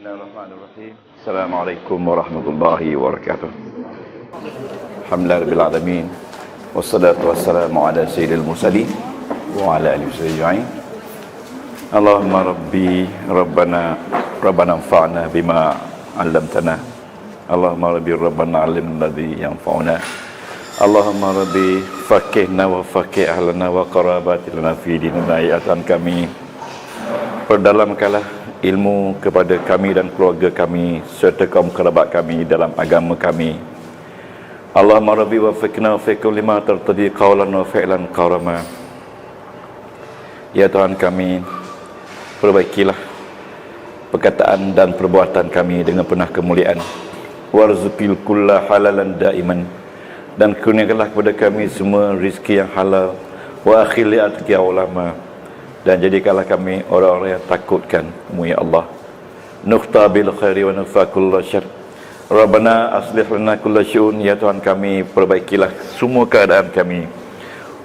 Bismillahirrahmanirrahim. Assalamualaikum warahmatullahi wabarakatuh. Alhamdulillahirabbil alamin. Wassalatu wassalamu ala sayyidil mursalin wa ala alihi wasallam. Allahumma rabbi rabbana anfa'na bima 'allamtana. Allahumma rabbi rabbana 'allimna alladhi yanfa'una. Allahumma rabbi faqihna wa faqih ahlana wa qarabatina fi dinina. Ayatan kami perdalamkanlah ilmu kepada kami dan keluarga kami serta kaum kerabat kami dalam agama kami. Allahumma rabbi wafiqna wafiqna lima tartadi qawlan wa fi'lan qarama. Ya Tuhan kami, perbaikilah perkataan dan perbuatan kami dengan penuh kemuliaan. Warzuqil kulla halalan daiman, dan kurniakanlah kepada kami semua rezeki yang halal. Wa akhili atqiya ulama, dan jadikanlah kami orang-orang yang takutkan-Mu ya Allah. Nukhta bil khairi wa nufa kulla syarr. Rabbana aslih lana kulla syu'un, ya Tuhan kami, perbaikilah semua keadaan kami.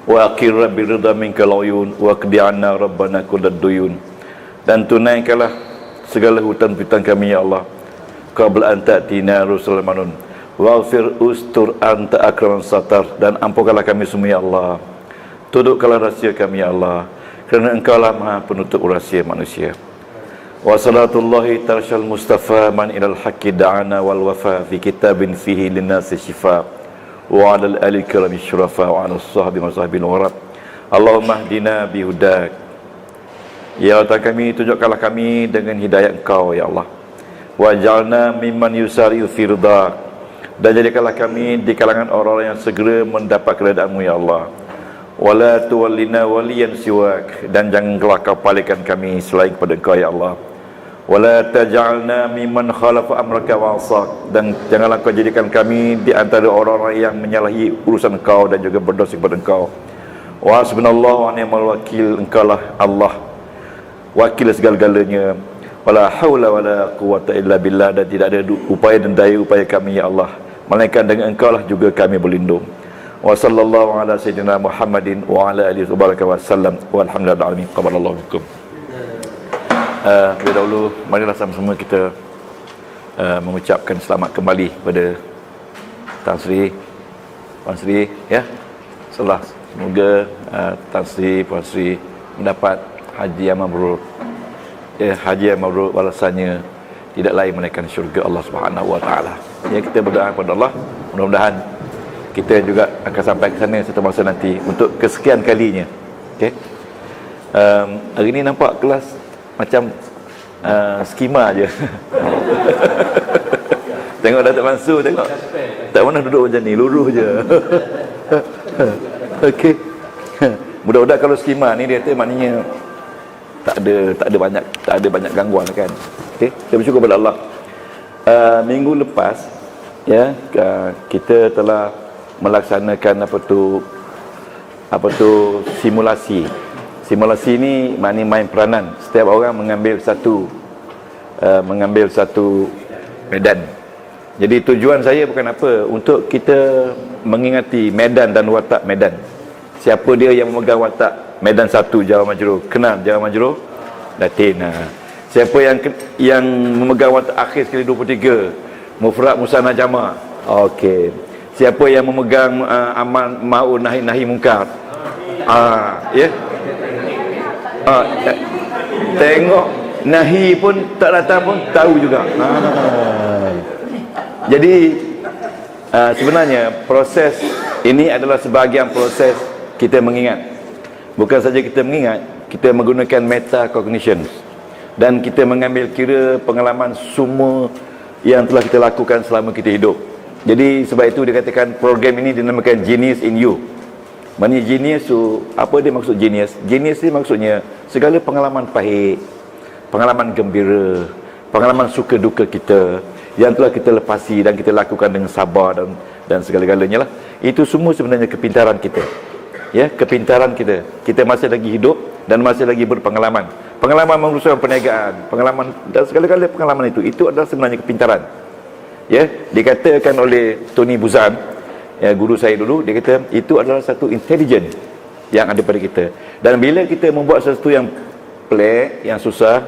Wa aqir rabbi ridha minkal uyun wa qdi 'anna rabbana kullad duyun, dan tunaikanlah segala hutang-piutang kami ya Allah. Qabla an ta'tina rusul manun waghfir ustur anta akraman satar, dan ampunkanlah kami semua ya Allah. Tudukkanlah rahsia kami ya Allah, kerana Engkau lah Maha penutup rahsia manusia. Wa salatullahi tarshal mustafa man ilal haqqi da'ana wal wafa fi kitabin fihi linnasi shifa wa 'alal ali kirami syurafa wa 'alal sahbi masahbil warab. Allahumma hdina bihudak, ya Allah kami, tunjukkanlah kami dengan hidayah Engkau ya Allah. Wa ja'alna mimman yusari'u fi ridha, dan jadikanlah kami di kalangan orang-orang yang segera mendapat keredaan-Mu ya Allah. Wala tuwallina waliyan siwak, dan janganlah Kau palingkan kami selain kepada Engkau ya Allah. Wala taj'alna mimman khalafa amraka wa 'asak, dan janganlah Kau jadikan kami di antara orang-orang yang menyalahi urusan Engkau dan juga berdosa kepada Engkau. Wa hasbunallahu wa ni'mal wakil, Engkau lah Allah wakil segala-galanya. Wala haula wala quwwata illa billah, dan tidak ada upaya dan daya upaya kami ya Allah, melainkan dengan Engkau lah juga kami berlindung. Wa sallallahu ala sayyidina Muhammadin wa ala alihi wa sallam walhamdulillahi alamin. Qabalallahu minkum. Lebih dahulu marilah sama-sama kita mengucapkan selamat kembali pada Tan Sri, Puan Sri ya. Semoga Tan Sri, Puan Sri mendapat haji yang mabrur. Ya, haji yang mabrur balasannya tidak lain melainkan syurga Allah Subhanahu wa taala. Ya, kita berdoa kepada Allah, mudah-mudahan kita juga akan sampai ke sana satu masa nanti untuk kesekian kalinya. Okey. Hari ni nampak kelas macam skema aje. Tengok Datuk Mansur, tengok. Tak pernah duduk macam ni, lurus je. Okey. Mudah-mudahan kalau skema ni dia kata maknanya tak ada banyak gangguan kan. Okey. Kita bersyukur kepada Allah. Minggu lepas ya, kita telah melaksanakan simulasi. Simulasi ni maknanya main peranan. Setiap orang mengambil satu medan. Jadi tujuan saya bukan apa, untuk kita mengingati medan dan watak medan. Siapa dia yang memegang watak medan 1 Jawah Majrur, kenal Jawah Majrur Latin. Siapa yang memegang watak akhir sekali 23, mufrad musanna jama'. Okey. Siapa yang memegang amal ma'ruf nahi munkar? Ya. Tengok nahi pun tak datang pun tahu juga. Jadi sebenarnya proses ini adalah sebahagian proses kita mengingat. Bukan saja kita mengingat, kita menggunakan metacognition, dan kita mengambil kira pengalaman semua yang telah kita lakukan selama kita hidup. Jadi sebab itu dikatakan program ini dinamakan Genius in You. Maksudnya genius tu, apa dia maksud genius? Genius ni maksudnya segala pengalaman pahit, pengalaman gembira, pengalaman suka duka kita yang telah kita lepasi dan kita lakukan dengan sabar dan segala-galanya lah. Itu semua sebenarnya kepintaran kita. Ya, kepintaran kita. Kita masih lagi hidup dan masih lagi berpengalaman. Pengalaman menguruskan perniagaan, pengalaman dan segala-galanya pengalaman itu adalah sebenarnya kepintaran. Ya, dikatakan oleh Tony Buzan, ya, guru saya dulu, dia kata itu adalah satu intelligence yang ada pada kita. Dan bila kita membuat sesuatu yang pelik, yang susah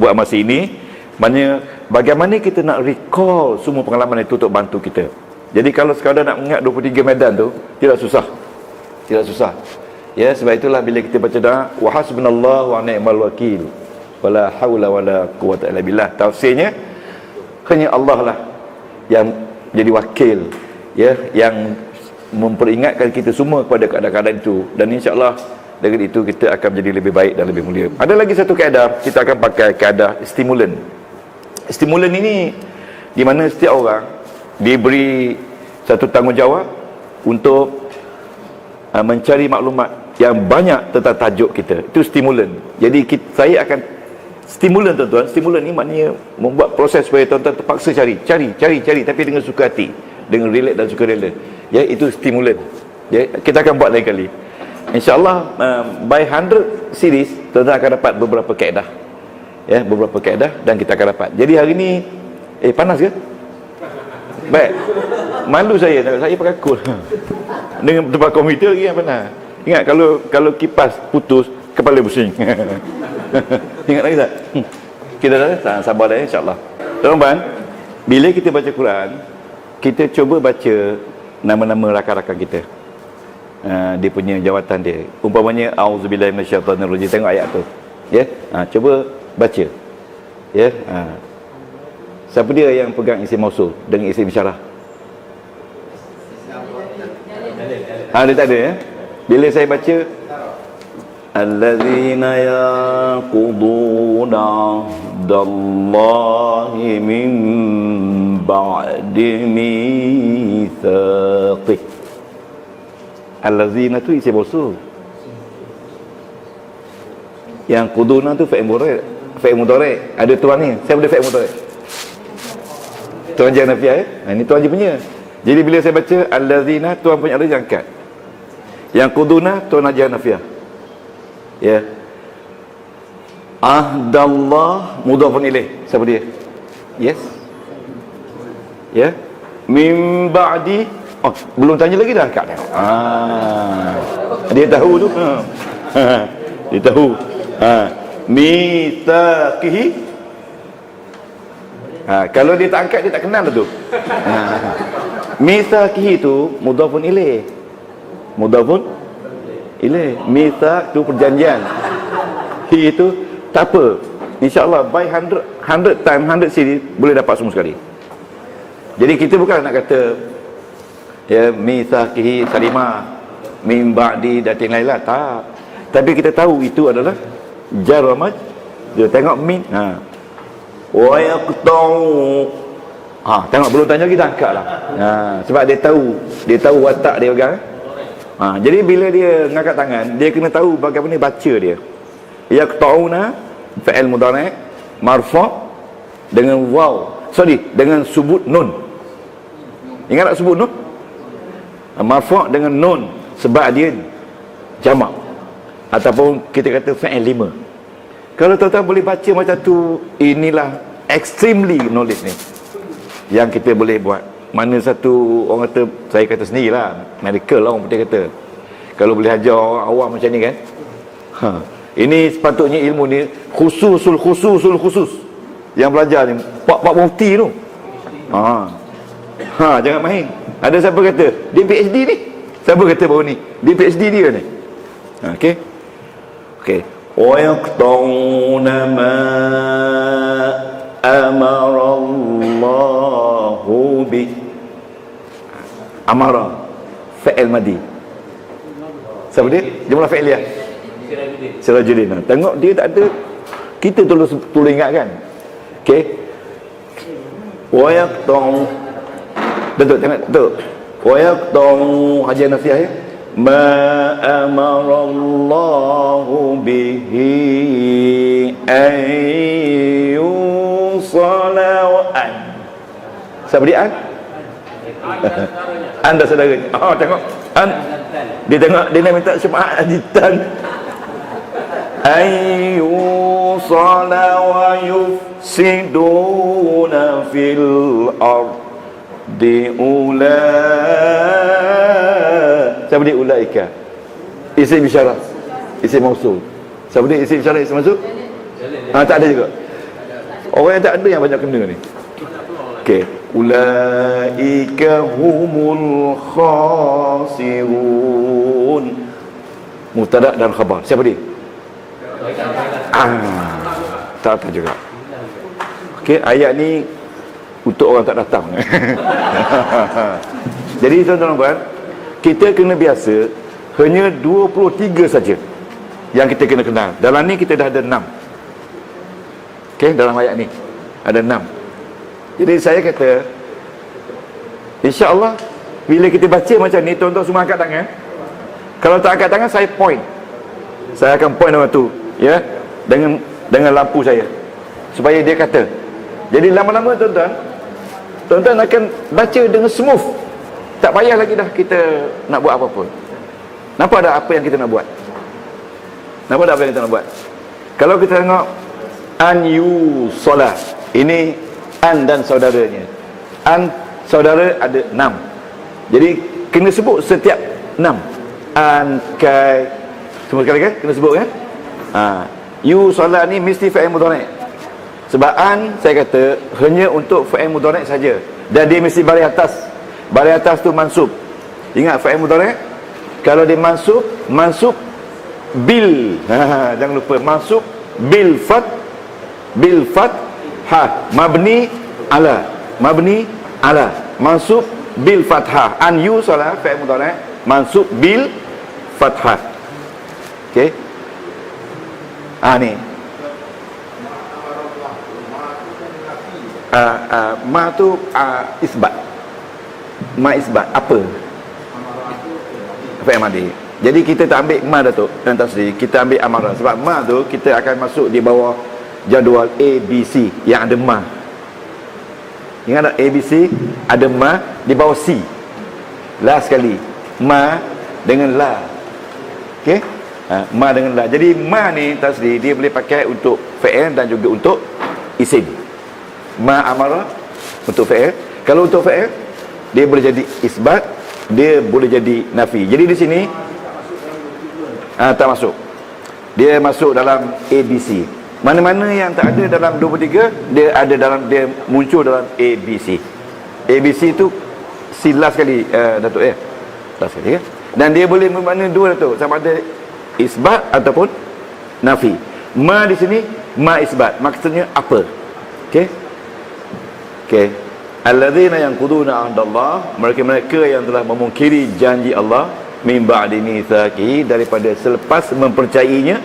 buat masa ini, Maknanya bagaimana kita nak recall semua pengalaman itu untuk bantu kita. Jadi kalau sekadar nak mengingat 23 medan tu tidak susah. Tidak susah. Ya, sebab itulah bila kita baca doa wa hasbunallahu wa ni'mal wakil. Wala haula wala quwwata illa billah. Tafsirnya hanya Allah lah yang jadi wakil, ya, yang memperingatkan kita semua kepada keadaan-keadaan itu, dan insya-Allah dengan itu kita akan menjadi lebih baik dan lebih mulia. Ada lagi satu kaedah, kita akan pakai kaedah stimulan. Stimulan ini di mana setiap orang diberi satu tanggungjawab untuk mencari maklumat yang banyak tentang tajuk kita. Itu stimulan. Jadi saya akan stimulan, tuan-tuan. Stimulan ni maknanya membuat proses supaya tuan-tuan terpaksa cari tapi dengan suka hati, dengan relax dan sukarela. Ya, itu stimulan. Ya, kita akan buat lain kali. InsyaAllah by 100 series tuan-tuan akan dapat beberapa kaedah. Ya, beberapa kaedah dan kita akan dapat. Jadi hari ni panas ke? Baik. Malu saya pakai cool. Dengan tempat komputer lagi yang panas. Ingat kalau kipas putus, kepala pusing. Ingat lagi tak? Kita dah sabar dah, insya-Allah. Tuan-tuan, bila kita baca Quran, kita cuba baca nama-nama rakan-rakan kita. Dia punya jawatan dia. Umpamanya auzubillahi minasyaitanirrajim, tengok ayat tu. Ya? Cuba baca. Ya? Siapa dia yang pegang isim mausul dengan isim isyarah? Dia tak ada, ya? Bila saya baca allazina yaquduna dallahi min ba'di mitsaqih. Allazina tu isim mausul. Yang quduna tu fi'il mudhari'. Ada tuan ni. Saya ada fi'il mudhari'. Tuan jangan nafiah, ya. Ini tuan je punya. Jadi bila saya baca allazina, tuan punya ada angkat. Yang quduna tuan ajar nafiah. Ya. Ahdallah mudhafun ilaih. Siapa dia? Yes. Ya. Min ba'di, belum tanya lagi dah angkat. Dia tahu tu. Dia tahu. Mitsaqihi. Kalau dia tak angkat, dia tak kenal tu. Mitsaqihi tu mudhafun ilaih. Mudhafun ilaih. Mitsaq tu perjanjian. Hi itu tak apa. InsyaAllah by 100 time 100 series boleh dapat semua sekali. Jadi kita bukan nak kata ya mitsaqihi salimah min ba'di dan yang lain lah, tak. Tapi kita tahu itu adalah jar wa maj. Dia tengok min, wa yaqta'u. Tengok belum tanya lagi dah angkat lah. Sebab dia tahu watak dia pegang. Jadi bila dia ngangkat tangan, dia kena tahu bagaimana baca dia. Yaqta'una fi'il mudhari' marfu' dengan dengan subut nun. Ingat tak subut nun? Marfu' dengan nun sebab dia jamak, ataupun kita kata fi'il 5. Kalau tuan-tuan boleh baca macam tu, inilah extremely knowledge ni yang kita boleh buat. Mana satu orang kata, saya kata sendirilah, medical lah orang putih kata, kalau boleh ajar orang awam macam ni kan, ini sepatutnya ilmu ni khusus yang belajar ni pak mufti tu. Jangan main. Ada siapa kata dia PhD ni? Siapa kata baru ni dia PhD dia ni? Okey. Wa yaqta'una ma amara Allahu bi. Amara fi'il madi. Siapa dia? Jumlah fi'liyah. Sirajudin. Tengok dia tak ada, kita tolong ingatkan. Okey. Wa yaqta'u. Betul, tengok betul. Wa yaqta'u haji nafiah, ya. Ma amara Allahu bihi ayyusala wa an. Siapa dia an? Anda saudaranya. Tengok an. Dia tengok, dia nak minta syafaat ajitan. Ayyusala wa yufsiduna fil ardi Siapa dia ulaika? Isim isyarah, isim mausul. Siapa dia isim isyarah, isim mausul? Tak ada juga. Orang yang tak ada yang banyak kena ni. Okey, ulaika humul khasirun. Mubtada dan khabar. Siapa dia? Tak tahu juga. Okey, ayat ni untuk orang tak datang. Jadi tuan-tuan, kita kena biasa hanya 23 saja yang kita kena kenal. Dalam ni kita dah ada 6. Okey, dalam ayat ni ada 6. Jadi saya kata, insya-Allah bila kita baca macam ni, tuan-tuan semua angkat tangan. Kalau tak angkat tangan, saya point. Saya akan point orang tu, ya, dengan lampu saya, supaya dia kata. Jadi lama-lama tuan-tuan akan baca dengan smooth. Tak payah lagi dah kita nak buat apa-apa. Nampak ada apa yang kita nak buat? Nampak ada apa yang kita nak buat? Kalau kita tengok an yu solah, ini an dan saudaranya. An saudara ada 6. Jadi kena sebut setiap 6. An, kai, semua sekali kan? Kena sebut kan? Yu solah ni mesti fa'il mudhari'. Sebab an, saya kata hanya untuk fa'il mudhari' saja, dan dia mesti baris atas. Baris atas tu mansub. Ingat fa'il mudhari', kalau dia mansub bil, jangan lupa mansub bil fathah, mabni ala, mansub bil fathah. An yu salah fa'il mudhari' mansub bil fathah. Okey, ni ma tu isbat. Ma isbat apa? Fa'il madhi. Jadi kita tak ambil ma Datuk dan tasrif, kita ambil amarah. Sebab ma tu kita akan masuk di bawah jadual ABC yang ada ma. Ingat tak, ABC ada ma di bawah C. Last sekali ma dengan la. Okey? Ma dengan la. Jadi ma ni tasrif, dia boleh pakai untuk fa'il dan juga untuk isim. Ma amarah untuk fa'il. Kalau untuk fa'il, dia boleh jadi isbat, dia boleh jadi nafi. Jadi di sini tak masuk. Dia masuk dalam ABC. Mana-mana yang tak ada dalam 23, dia ada dalam, dia muncul dalam ABC. ABC tu silas sekali, Datuk, ya. Last sekali, ya. Dan dia boleh bermakna dua, Datuk, sama ada isbat ataupun nafi. Ma di sini ma isbat, maksudnya apa? Okey. Okey. Alladzina yanquduna ahdallah, mereka yang telah memungkiri janji Allah, min ba'di mitsaqi, daripada selepas mempercayainya,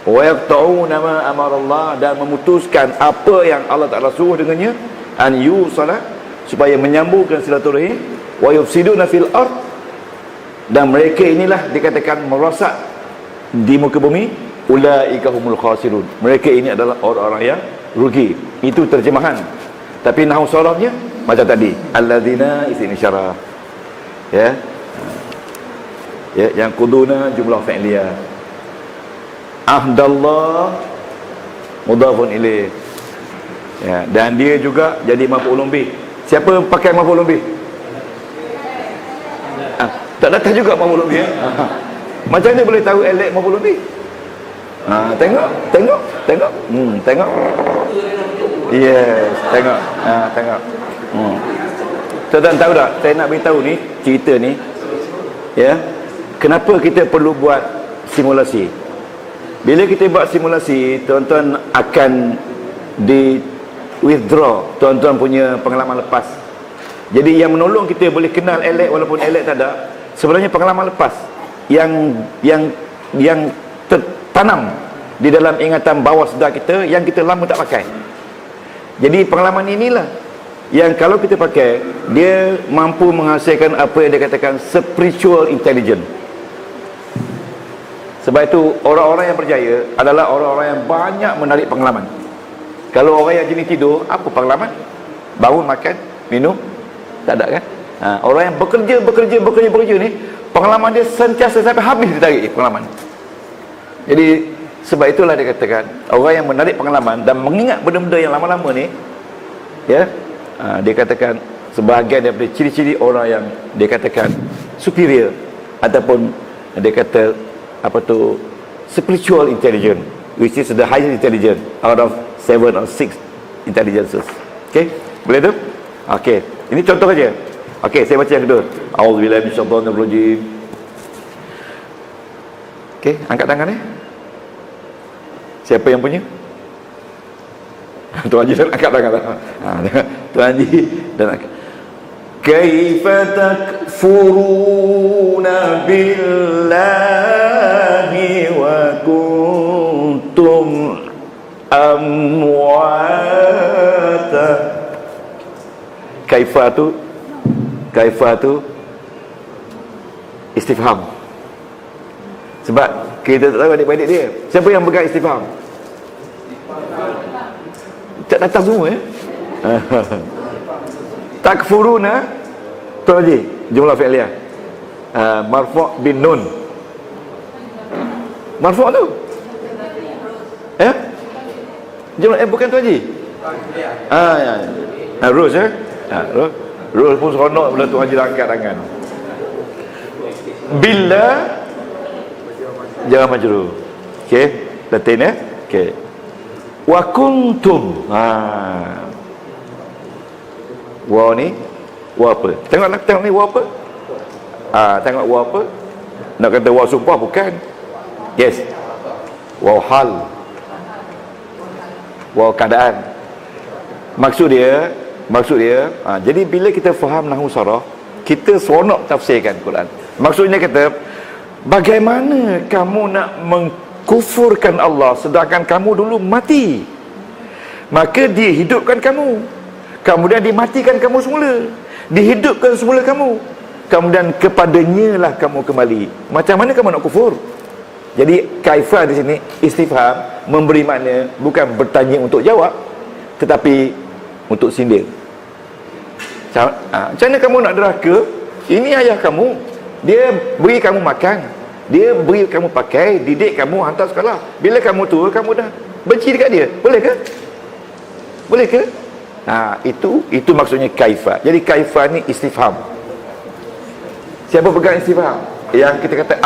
wa yaqta'una ma amarallah, dan memutuskan apa yang Allah Taala suruh dengannya, an yusala, supaya menyambungkan silaturahim, wa yufsiduna fil ard, dan mereka inilah dikatakan merosak di muka bumi, ulaika humul khasirun, mereka ini adalah orang-orang yang rugi. Itu terjemahan. Tapi nahwu sharafnya macam tadi, alladzina isim isyarah, ya, yang kuduna jumlah fi'liyah, ahdallah mudhafun ilaih, ya, dan dia juga jadi maf'ulun bih. Siapa pakai maf'ulun bih? Tak datang juga maf'ulun bih, ya? Macam mana boleh tahu elek maf'ulun bih? Tengok. Tengok. Yes, tengok. Tuan-tuan tahu tak, saya nak beritahu ni, cerita ni, ya, kenapa kita perlu buat simulasi. Bila kita buat simulasi, tuan-tuan akan di withdraw tuan-tuan punya pengalaman lepas. Jadi yang menolong kita boleh kenal elek walaupun elek tak ada, sebenarnya pengalaman lepas yang tertanam di dalam ingatan bawah sedar kita, yang kita lama tak pakai. Jadi pengalaman inilah yang kalau kita pakai, dia mampu menghasilkan apa yang dikatakan spiritual intelligence. Sebab itu orang-orang yang berjaya adalah orang-orang yang banyak menarik pengalaman. Kalau orang yang jenis tidur, apa pengalaman? Bangun, makan, minum, tak ada kan? Orang yang bekerja ni, pengalaman dia sentiasa sampai habis ditarik pengalaman. Jadi sebab itulah dikatakan orang yang menarik pengalaman dan mengingat benda-benda yang lama-lama ni, ya, dikatakan sebahagian daripada ciri-ciri orang yang dikatakan superior, ataupun dia kata apa tu, spiritual intelligence, which is the highest intelligence out of 7 or 6 intelligences. Okey, boleh tu? Okey, ini contoh saja. Okey, saya baca yang kedua. Auzubillahi minasyaitonirrajim. Okey, angkat tangan ni. Siapa yang punya? Tuan Haji dan angkat tangan. Tuan Haji dan angkat. Kaifa takfuruna billahi wa kuntum amwata. Kaifa tu istifham. Sebab kita tak tahu adik-adik dia. Siapa yang pegang istifham? Tak datang semua ya. Takfuruna, Tuan Haji, jumlah fi'liyah. Marfu' bin nun. Marfu' tu. Jumlah bukan Tuan Haji. Ya. Rose ya. Rose pun seronok bila Tuan Haji angkat tangan. Bila jangan majrur. Okey, Latin ya. Okey. Wa kuntum. Wa ni wa apa? Tengok ni wa apa? Tengok wa apa? Nak kata wa sumpah bukan. Yes. Wa hal. Wa keadaan. Maksud dia, jadi bila kita faham nahwu saraf, kita seronok tafsirkan Quran. Maksudnya kata, bagaimana kamu nak mengkufurkan Allah sedangkan kamu dulu mati? Maka dia hidupkan kamu, kemudian dimatikan kamu semula, dihidupkan semula kamu, kemudian kepadanya lah kamu kembali. Macam mana kamu nak kufur? Jadi kaifah di sini istifham, memberi makna bukan bertanya untuk jawab, tetapi untuk sindir. Macam mana kamu nak deraka? Ini ayah kamu, dia beri kamu makan, dia beri kamu pakai, didik kamu, hantar sekolah. Bila kamu tua, kamu dah benci dekat dia. Boleh ke? Boleh ke? Itu maksudnya kaifah. Jadi kaifah ni istifham. Siapa pegang istifham? Yang kita kata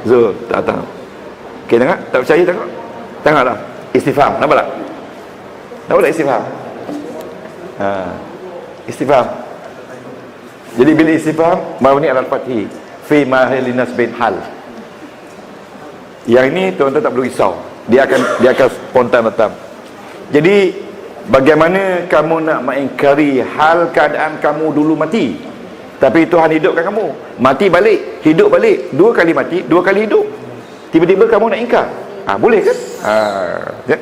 Zul, tak tahu. Okey, tengok, tak percaya tengok. Tengoklah, istifham, nampak tak? Nampak tak istifham? Istifham. Jadi bila istifham, mabni alal fathi fi mahallin nasbin hal. Yang ini tuan-tuan tak perlu risau. Dia akan spontan datang. Jadi bagaimana kamu nak mengingkari hal keadaan kamu dulu mati? Tapi Tuhan hidupkan kamu, mati balik, hidup balik, 2 kali mati, 2 kali hidup. Tiba-tiba kamu nak ingkar. Boleh kan? Ya?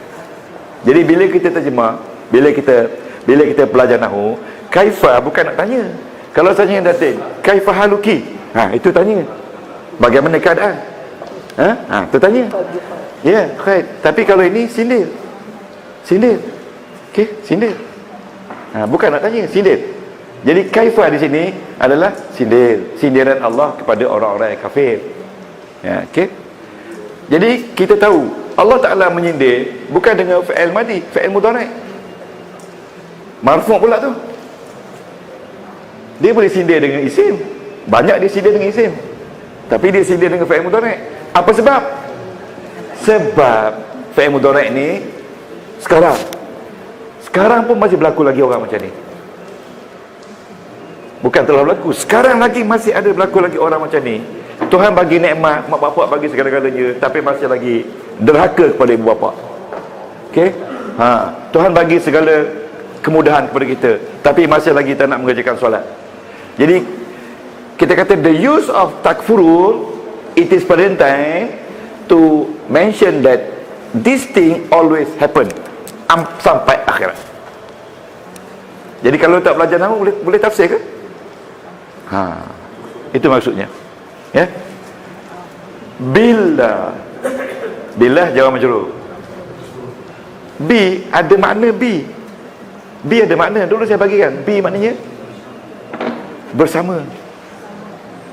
Jadi bila kita terjemah, bila kita belajar nahwu, kaifa bukan nak tanya. Kalau tanya yang datin, kaifa haluki? Itu tanya. Bagaimana keadaan? Itu tanya. Ya, khair. Tapi kalau ini sindir. Okey, sindir. Bukan nak tanya, sindir. Jadi kaifah di sini adalah sindiran Allah kepada orang-orang yang kafir. Ya, okey. Jadi kita tahu Allah Taala menyindir bukan dengan fi'il madi, fi'il mudhari'. Marfu' pula tu. Dia boleh sindir dengan isim. Banyak dia sindir dengan isim. Tapi dia sindir dengan fi'il mudhari'. Apa sebab? Sebab fi'il mudhari' ni sekarang pun masih berlaku lagi orang macam ni. Bukan telah berlaku, sekarang lagi masih ada berlaku lagi orang macam ni. Tuhan bagi nikmat, mak bapak bagi segala-galanya, tapi masih lagi derhaka kepada ibu bapa. Okey? Tuhan bagi segala kemudahan kepada kita, tapi masih lagi tak nak mengerjakan solat. Jadi kita kata the use of takfurun, it is penting to mention that this thing always happen sampai akhirat. Jadi kalau tak belajar nahwu boleh tafsir ke? Itu maksudnya. Ya. Bila jawab majrur. Bi ada makna bi. Bi ada makna. Dulu saya bagikan. Bi maknanya bersama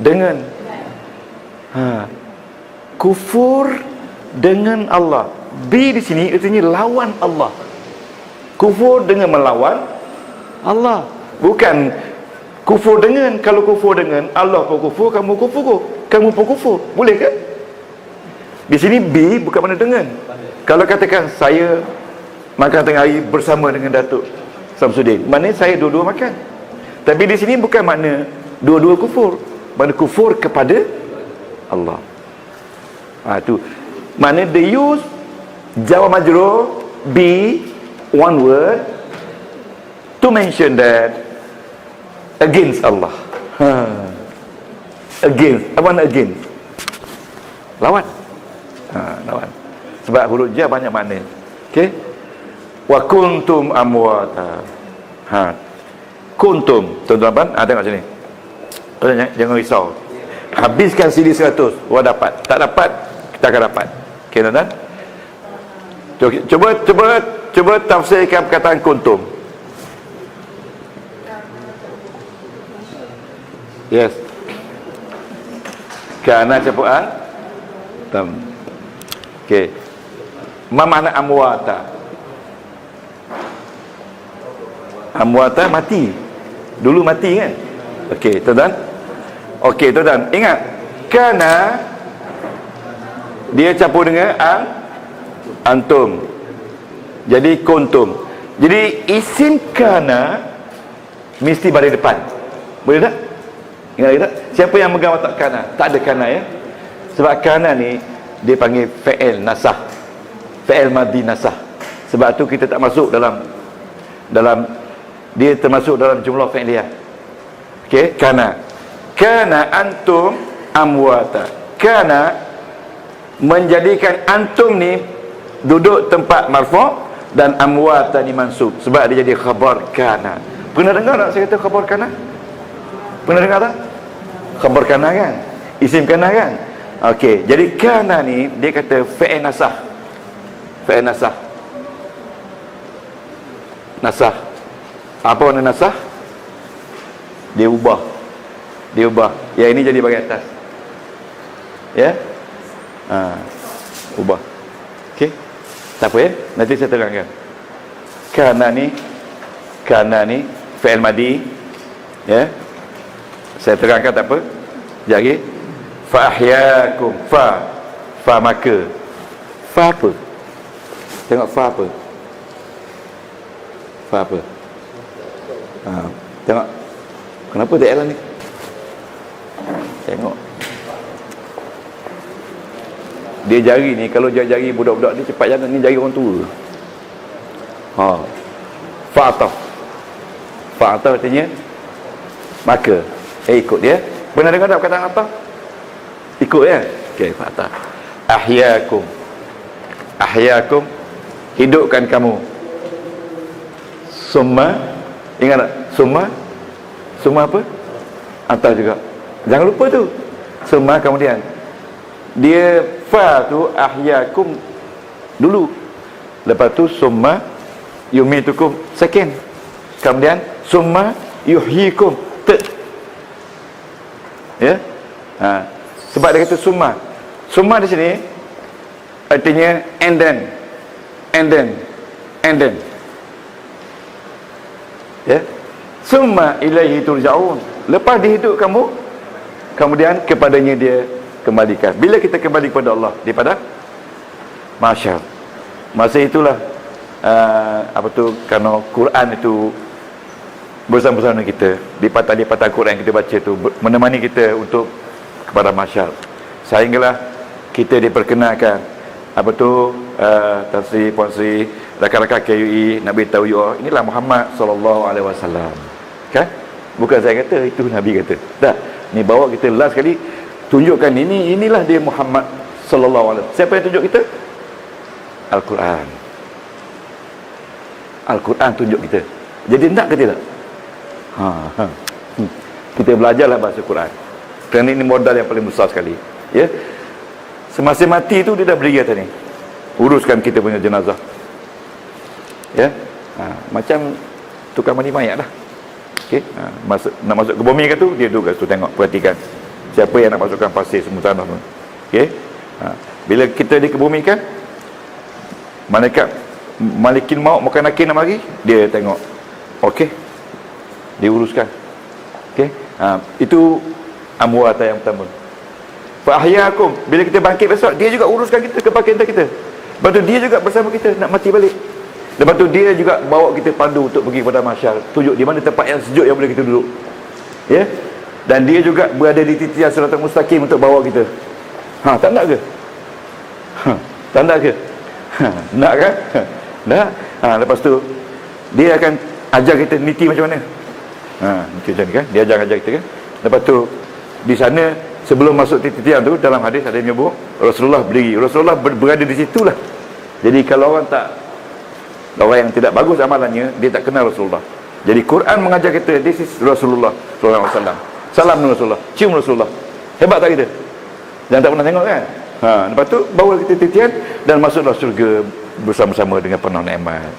dengan. Kufur dengan Allah. Bi di sini artinya lawan Allah. Kufur dengan melawan Allah. Bukan kufur dengan. Kalau kufur dengan Allah pun kufur, kamu pun kufur. Boleh ke? Di sini bi bukan mana dengan. Kalau katakan saya makan tengah hari bersama dengan Datuk Samsudin. Maknanya saya dua-dua makan. Tapi di sini bukan makna dua-dua kufur. Makna kufur kepada Allah. Tu. Makna they use Jawa Majrur be one word to mention that against Allah. Against. Apa makna against? Lawan. Lawan. Sebab huruf ja banyak makna. Okey. Wa kuntum amwata. Kuntum. Tuan-tuan, tengok sini. Jangan risau. Habiskan CD 100, dapat. Tak dapat, kita akan dapat. Okey, tuan-tuan. Cuba tafsirkan perkataan kuntum. Yes. Kana capuan. Okey. Ma makna amwata? Amwata mati. Dulu mati kan? Okey, tuan-tuan. Okey, tuan-tuan. Ingat, kana dia campur dengan antum. Jadi kuntum. Jadi isim kana mesti balik depan. Boleh tak? Ingat lagi tak? Siapa yang megang watak kana? Tak ada kana ya. Sebab kana ni dia panggil fa'il nasah. Fa'il madhi nasah. Sebab tu kita tak masuk dalam dia termasuk dalam jumlah fi'liyah. Okey, kana. Kana antum amwata. Kana menjadikan antum ni duduk tempat marfu' dan amwata ni mansub. Sebab dia jadi khabar kana. Pernah dengar tak saya kata khabar kana? Pernah dengar tak? Khabar kana kan? Isim kana kan? Okey, jadi kana ni dia kata fa'il nasah. Fa'il nasah. Nasah. Apa makna nasah? Dia ubah. Yang ini jadi bahagian atas. Ya? Ubah. Okey. Tak apa ya? Nanti saya terangkan. Kana ni fi'il madhi. Ya? Saya terangkan tak apa. Sekejap lagi. Fa ahyakum. Fa maka. Fa apa? Tengok fa apa? Fa apa? Tengok. Kenapa tak jalan ni? Tengok. Dia jari ni, kalau jari budak-budak ni cepat jalan, ni jari orang tua. Fa'atah. Fa'atah artinya maka. Ikut dia. Pernah dengar tak perkataan atah? Ikut ya? Okey, fa'atah. Ahyakum. Hidupkan kamu. Summa. Ingat tak? Summa apa? Atah juga. Jangan lupa tu. Summa kemudian. Dia fa tu ahyakum dulu. Lepas tu summa yumitukum second. Kemudian summa yuhyikum third. Ya? Sebab dia kata summa. Summa di sini artinya and then. Ya? Summa ilaihi turja'un. Lepas dihidup kamu, kemudian kepadanya dia kembalikan. Bila kita kembali kepada Allah daripada mahsyar, masa itulah kerana Quran itu bersama-sama kita di patah Quran yang kita baca tu menemani kita untuk kepada mahsyar, sehinggalah kita diperkenalkan Tafsir Puan Sri, rakan-rakan KUI nak beritahu inilah Muhammad SAW. Kan? Bukan saya kata, itu Nabi kata. Tak, ni bawa kita last kali tunjukkan inilah dia Muhammad SAW. Siapa yang tunjuk kita? Al-Quran. Al-Quran tunjuk kita. Jadi nak ke tidak? Kita belajarlah bahasa Quran. Kerana ini modal yang paling besar sekali. Ya. Semasa mati tu dia dah berdiri atas ni. Uruskan kita punya jenazah. Ya. Macam tukang mandi mayat lah. Okey. Nak masuk ke bumi ke tu, dia duduk kat situ tengok, perhatikan. Siapa yang nak masukkan pasir semua tanah tu. Okey. Bila kita dikebumikan, malaikat Malikin maut makan nakir nak mari, dia tengok. Okey. Diuruskan. Okey. Itu amwata yang pertama. Fa ahyakum, bila kita bangkit besok, dia juga uruskan kita, kebangkitan kita. Lepas tu dia juga bersama kita nak mati balik. Lepas tu dia juga bawa kita pandu untuk pergi kepada mahsyar, tunjuk di mana tempat yang sejuk yang boleh kita duduk. Ya. Dan dia juga berada di titian siratal mustaqim untuk bawa kita. Tak nak ke? Tak nak ke? Nak kan? Nak. Lepas tu dia akan ajar kita niti macam mana. Niti macam ni kan? Dia ajar kita kan? Lepas tu di sana sebelum masuk titian tu, dalam hadis ada yang menyebut Rasulullah berdiri. Rasulullah berada di situlah. Jadi kalau orang yang tidak bagus amalannya, dia tak kenal Rasulullah. Jadi Quran mengajar kita, this is Rasulullah sallallahu alaihi wasallam. Salam Rasulullah, cium Rasulullah. Hebat tak kita? Jangan tak pernah tengok kan? Lepas tu bawa kita titian dan masuklah syurga bersama-sama dengan penuh nikmat.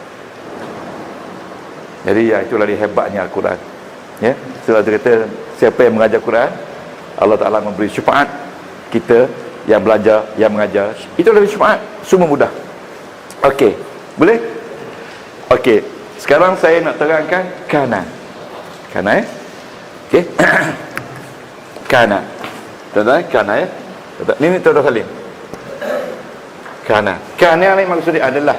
Jadi ya, itulah dia hebatnya Al-Quran. Ya, sebab tu kata siapa yang mengajar Quran, Allah Ta'ala memberi syafaat kita yang belajar, yang mengajar. Itulah syafaat, semua mudah. Okey, boleh? Okey, sekarang saya nak terangkan kana. Kana okey. Kana. Tuan-tuan, kana ya. Ini Tuan Salim. Kana ni maksudnya adalah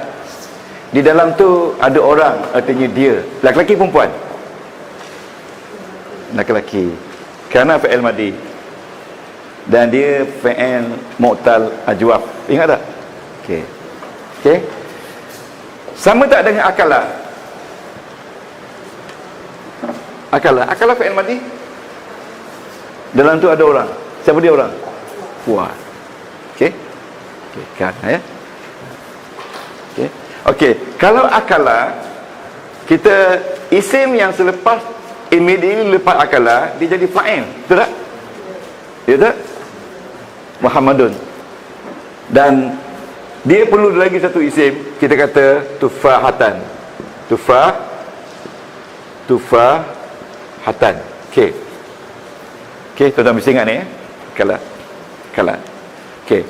di dalam tu ada orang, artinya dia, laki-laki perempuan. Laki-laki. Kana fa'il madi. Dan dia fa'il mu'tal ajwaf. Ingat tak? Okey. Okey. Sama tak dengan akala? Akala fa'il madi. Dalam tu ada orang. Siapa dia orang? Puan. Okey. Okey, kan ya. Okey. Okey, kalau akala, kita isim yang selepas immediately lepas akala dia jadi fa'il. Betul tak? Ya tak? Muhammadun. Dan dia perlu lagi satu isim, kita kata tufahatan. Tufahatan. Okey. Okey, tuan-tuan mesti ingat ni ya. Kala. Okey.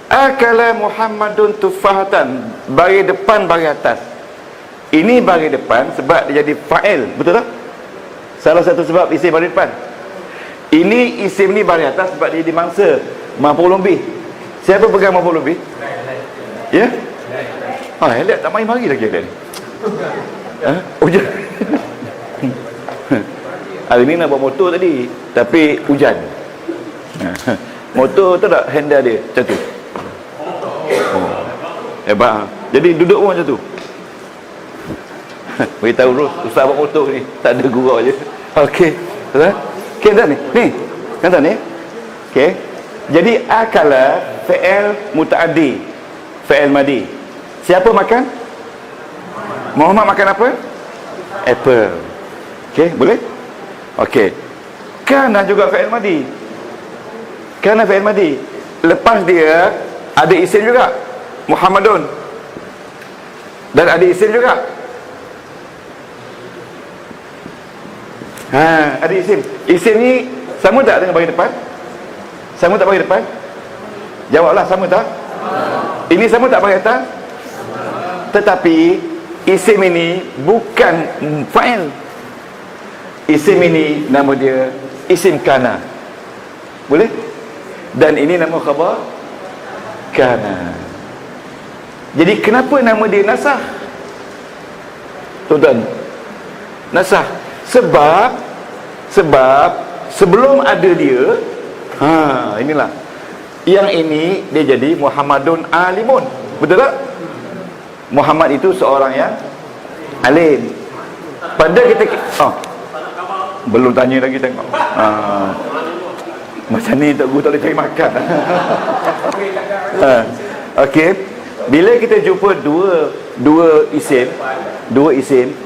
Akala Muhammadun tufahatan. Bagi depan, bagi atas. Ini bagi depan sebab dia jadi fa'il. Betul tak? Salah satu sebab isim bagi depan. Ini isim ni bagi atas sebab dia dimangsa maf'ul bih. Siapa pegang maf'ul bih? Ya? Elak tak main mari lagi elak ni. Hujan. Hari ni nak bawa motor tadi, tapi hujan. Motor tu tak handle dia macam tu. Hebat. Jadi duduk pun macam tu. Beritahu ustaz bawa motor ni, tak ada gurau je. Okey. Betul? Okey dah ni. Ni. Kan tak ni? Okey. Jadi akala fi'il mutaaddi. Fi'il madi. Siapa makan? Muhammad makan apa? Apple. Okey, boleh? Okey. Kana juga fi'il madi. Kana fi'il madi. Lepas dia ada isim juga. Muhammadun. Dan ada isim juga. Ada isim. Isim ni sama tak dengan bagi depan? Sama tak bagi depan? Jawablah, sama tak? Ini sama tak bagi atas? Tetapi isim ini bukan fa'il. Isim ini nama dia isim kana. Boleh? Dan ini nama khabar kana. Jadi kenapa nama dia nasah? Tuan-tuan, nasah sebab sebelum ada dia, inilah yang ini dia jadi Muhammadun alimun. Betul tak? Muhammad itu seorang yang alim. Pada kita belum tanya lagi, tengok. Macam ni tak guru tak boleh cari makan. Okey. Bila kita jumpa dua isim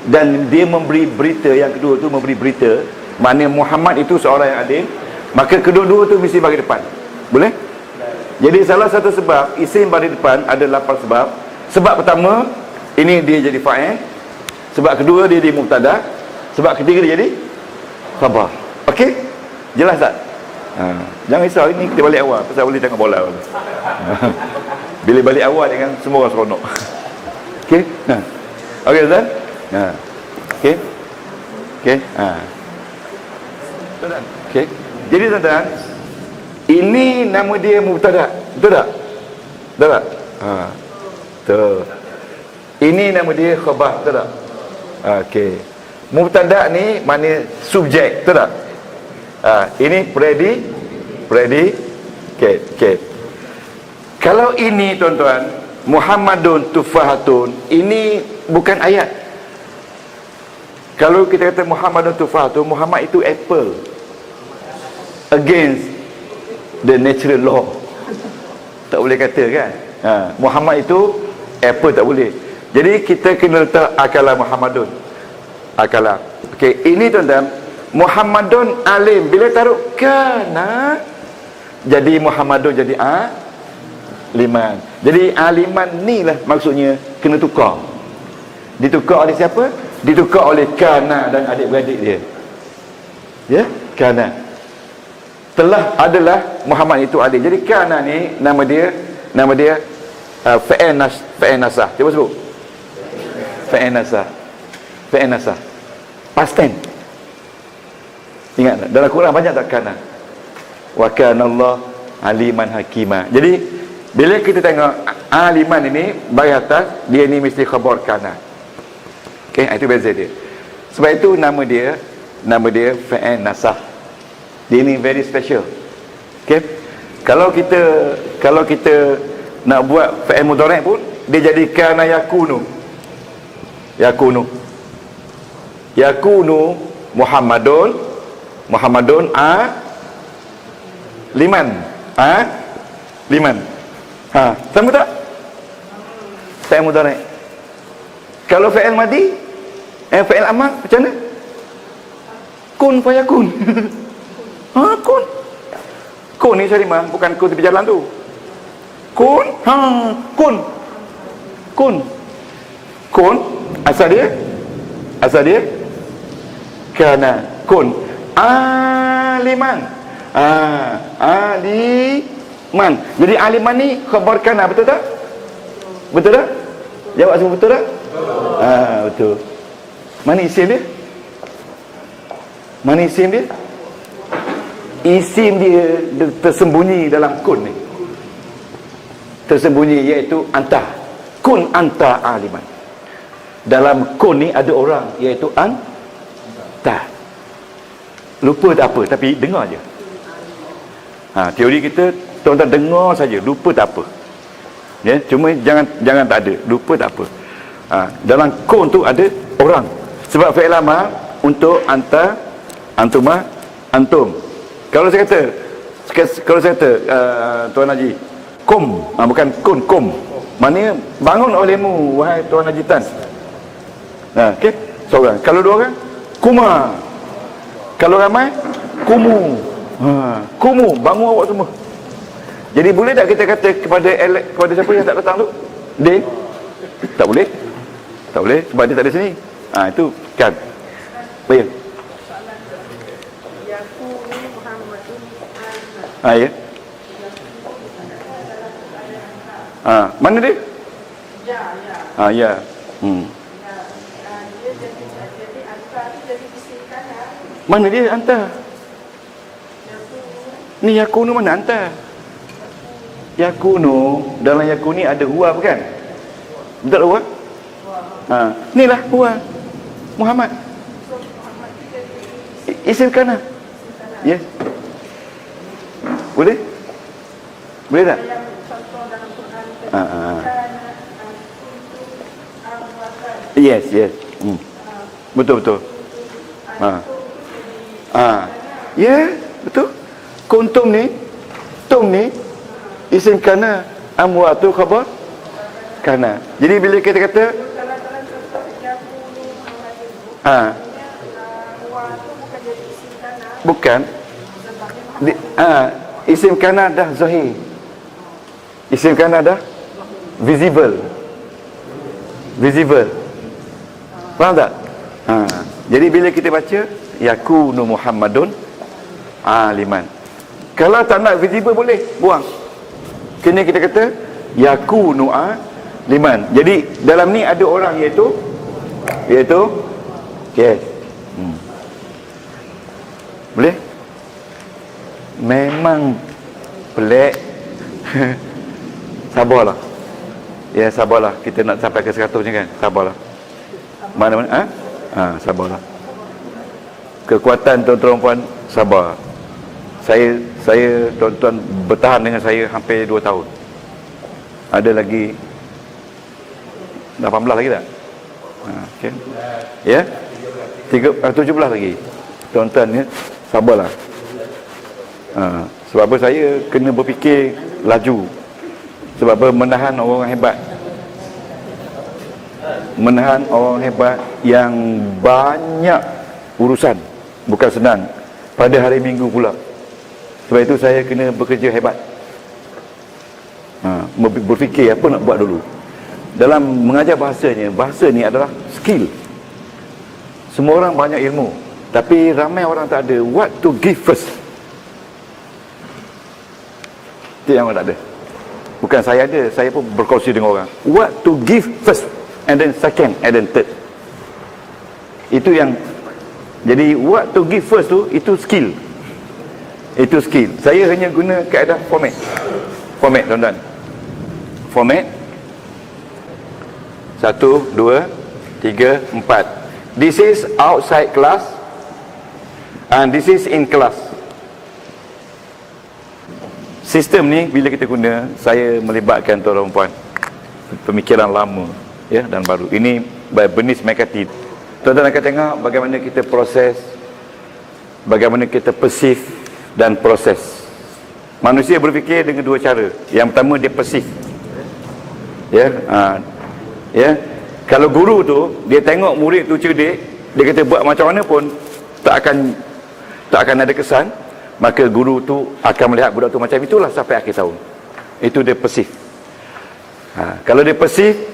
dan dia memberi berita, yang kedua tu memberi berita, mana Muhammad itu seorang yang adil, maka kedua-dua tu mesti bagi depan. Boleh? Jadi salah satu sebab isim bagi depan ada 8 sebab. Sebab pertama, ini dia jadi fa'il. Sebab kedua dia jadi mubtada. Sebab ketiga dia jadi khabar. Okey? Jelas tak? Jangan risau, ini kita balik awal pasal boleh tengok bola. Bila balik awal dengan semua orang seronok. Okey? Okey, Ustaz? Okey? Okey? Okey? Jadi tuan-tuan, ini nama dia mubtada. Betul tak? Betul tak? Betul. Ini nama dia khabar, betul tak? Okey. Mubtada ni mana subjek, betul tak? Ini okey. Kalau ini tuan-tuan, Muhammadun tufahatun, ini bukan ayat. Kalau kita kata Muhammadun tufahatun, Muhammad itu apple against the natural law. Tak boleh kata kan? Muhammad itu apple, tak boleh. Jadi kita kena letak akalah Muhammadun. Akalah. Okey, ini tuan-tuan, Muhammadun alim. Bila taruh kana, jadi Muhammadun jadi aliman. Jadi aliman ni lah maksudnya kena tukar. Ditukar oleh siapa? Ditukar oleh kana dan adik-beradik dia. Ya, kana. Telah adalah Muhammad itu adik. Jadi kana ni nama dia fa'il nasah. Cuba sebut. Fa'il nasah. Past tense. Ingat tak? Dalam Quran banyak tak kana? Wa kana Allah aliman hakima. Jadi bila kita tengok aliman ini bagi atas, dia ni mesti khabar kana. Okey, itu beza dia. Sebab itu nama dia fa'il nasah. Dia ni very special. Okey. Kalau kita nak buat fa'il mudhari' pun dia jadi kana yakunu. Yakunu Muhammadun liman. Liman. Sama tak? Fa'il mudhari'. Kalau fa'il madi, fa'il amar macam mana? Kun fayakun. Kun. Kun ni Syarimah, bukan kun tepi jalan tu. Kun. Kun. Asal dia kana. Kun. Aliman. Aliman. Jadi aliman ni khabar kana, betul tak? Betul tak? Jawab semua betul tak? Betul. Mana isim dia? Isim dia tersembunyi dalam kun ni. Tersembunyi, iaitu anta. Kun anta aliman. Dalam kun ni ada orang, iaitu anta. Lupa tak apa, tapi dengar je. Teori kita, tuan-tuan dengar saja, lupa tak apa. Ya, cuma jangan tak ada, lupa tak apa. Dalam kun tu ada orang. Sebab fi'il amar untuk anta, antuma, antum. Kalau saya kata Tuan Haji kum, bukan kun, kum, maknanya bangun olehmu wahai Tuan Haji Tan. Okey, seorang. Kalau dua orang, kuma. Kalau ramai, kumu. Kumu, bangun awak semua. Jadi boleh tak kita kata kepada siapa yang tak datang tu? Din? Tak boleh. Sebab dia tak ada sini. Itu kan. Baik. Ya. Mana dia? Ya. Mana dia anta? Ni yakunu mana anta? Yakunu, dalam yakuni ada huwa bukan? Betul huwa? Inilah huwa Muhammad. Isim kana. Yes. Boleh tak? Yes. Betul. Ya, betul. Kuntum ni, tum ni isim kana, amwatu khabar kana. Jadi bila kita kata bukan isim kana dah zahir. Isim kana dah visible. Faham tak? Jadi bila kita baca yakunu Muhammadun aliman, kalau tak nak visible boleh buang. Kena kita kata yakunu aliman. Jadi dalam ni ada orang iaitu yes. Boleh? Memang pelik. Sabarlah. Ya, sabarlah. Kita nak sampai ke 100 ni kan. Sabarlah. Mana-mana, sabarlah. Kekuatan tuan-tuan puan, sabar. Saya tuan-tuan bertahan dengan saya hampir 2 tahun. Ada lagi 18 lagi tak? Okay. Ya? 17 lagi. Tuan-tuan ya, sabarlah. Sebab apa saya kena berfikir laju. Sebab apa menahan orang hebat. Menahan orang hebat yang banyak urusan. Bukan senang. Pada hari Minggu pula. Sebab itu saya kena bekerja hebat. Berfikir apa nak buat dulu. Dalam mengajar bahasanya, bahasa ni adalah skill. Semua orang banyak ilmu, tapi ramai orang tak ada what to give first. Itu yang orang tak ada. Bukan saya ada, saya pun berkongsi dengan orang. What to give first, and then second, and then third. Itu yang, jadi what to give first tu, itu skill. Itu skill. Saya hanya guna kaedah format. Format, tuan-tuan. Format. 1, 2, 3, 4. This is outside class, and this is in class. Sistem ni bila kita guna, saya melibatkan tuan-tuan puan pemikiran lama ya dan baru. Ini Bernice McCarthy. Tuan-tuan akan tengok bagaimana kita proses, bagaimana kita perceive dan proses. Manusia berfikir dengan 2 cara. Yang pertama dia perceive. Ya, ya. Kalau guru tu dia tengok murid tu cerdik, dia kata buat macam mana pun tak akan ada kesan, maka guru tu akan melihat budak tu macam itulah sampai akhir tahun. Itu dia perceive. Kalau dia perceive,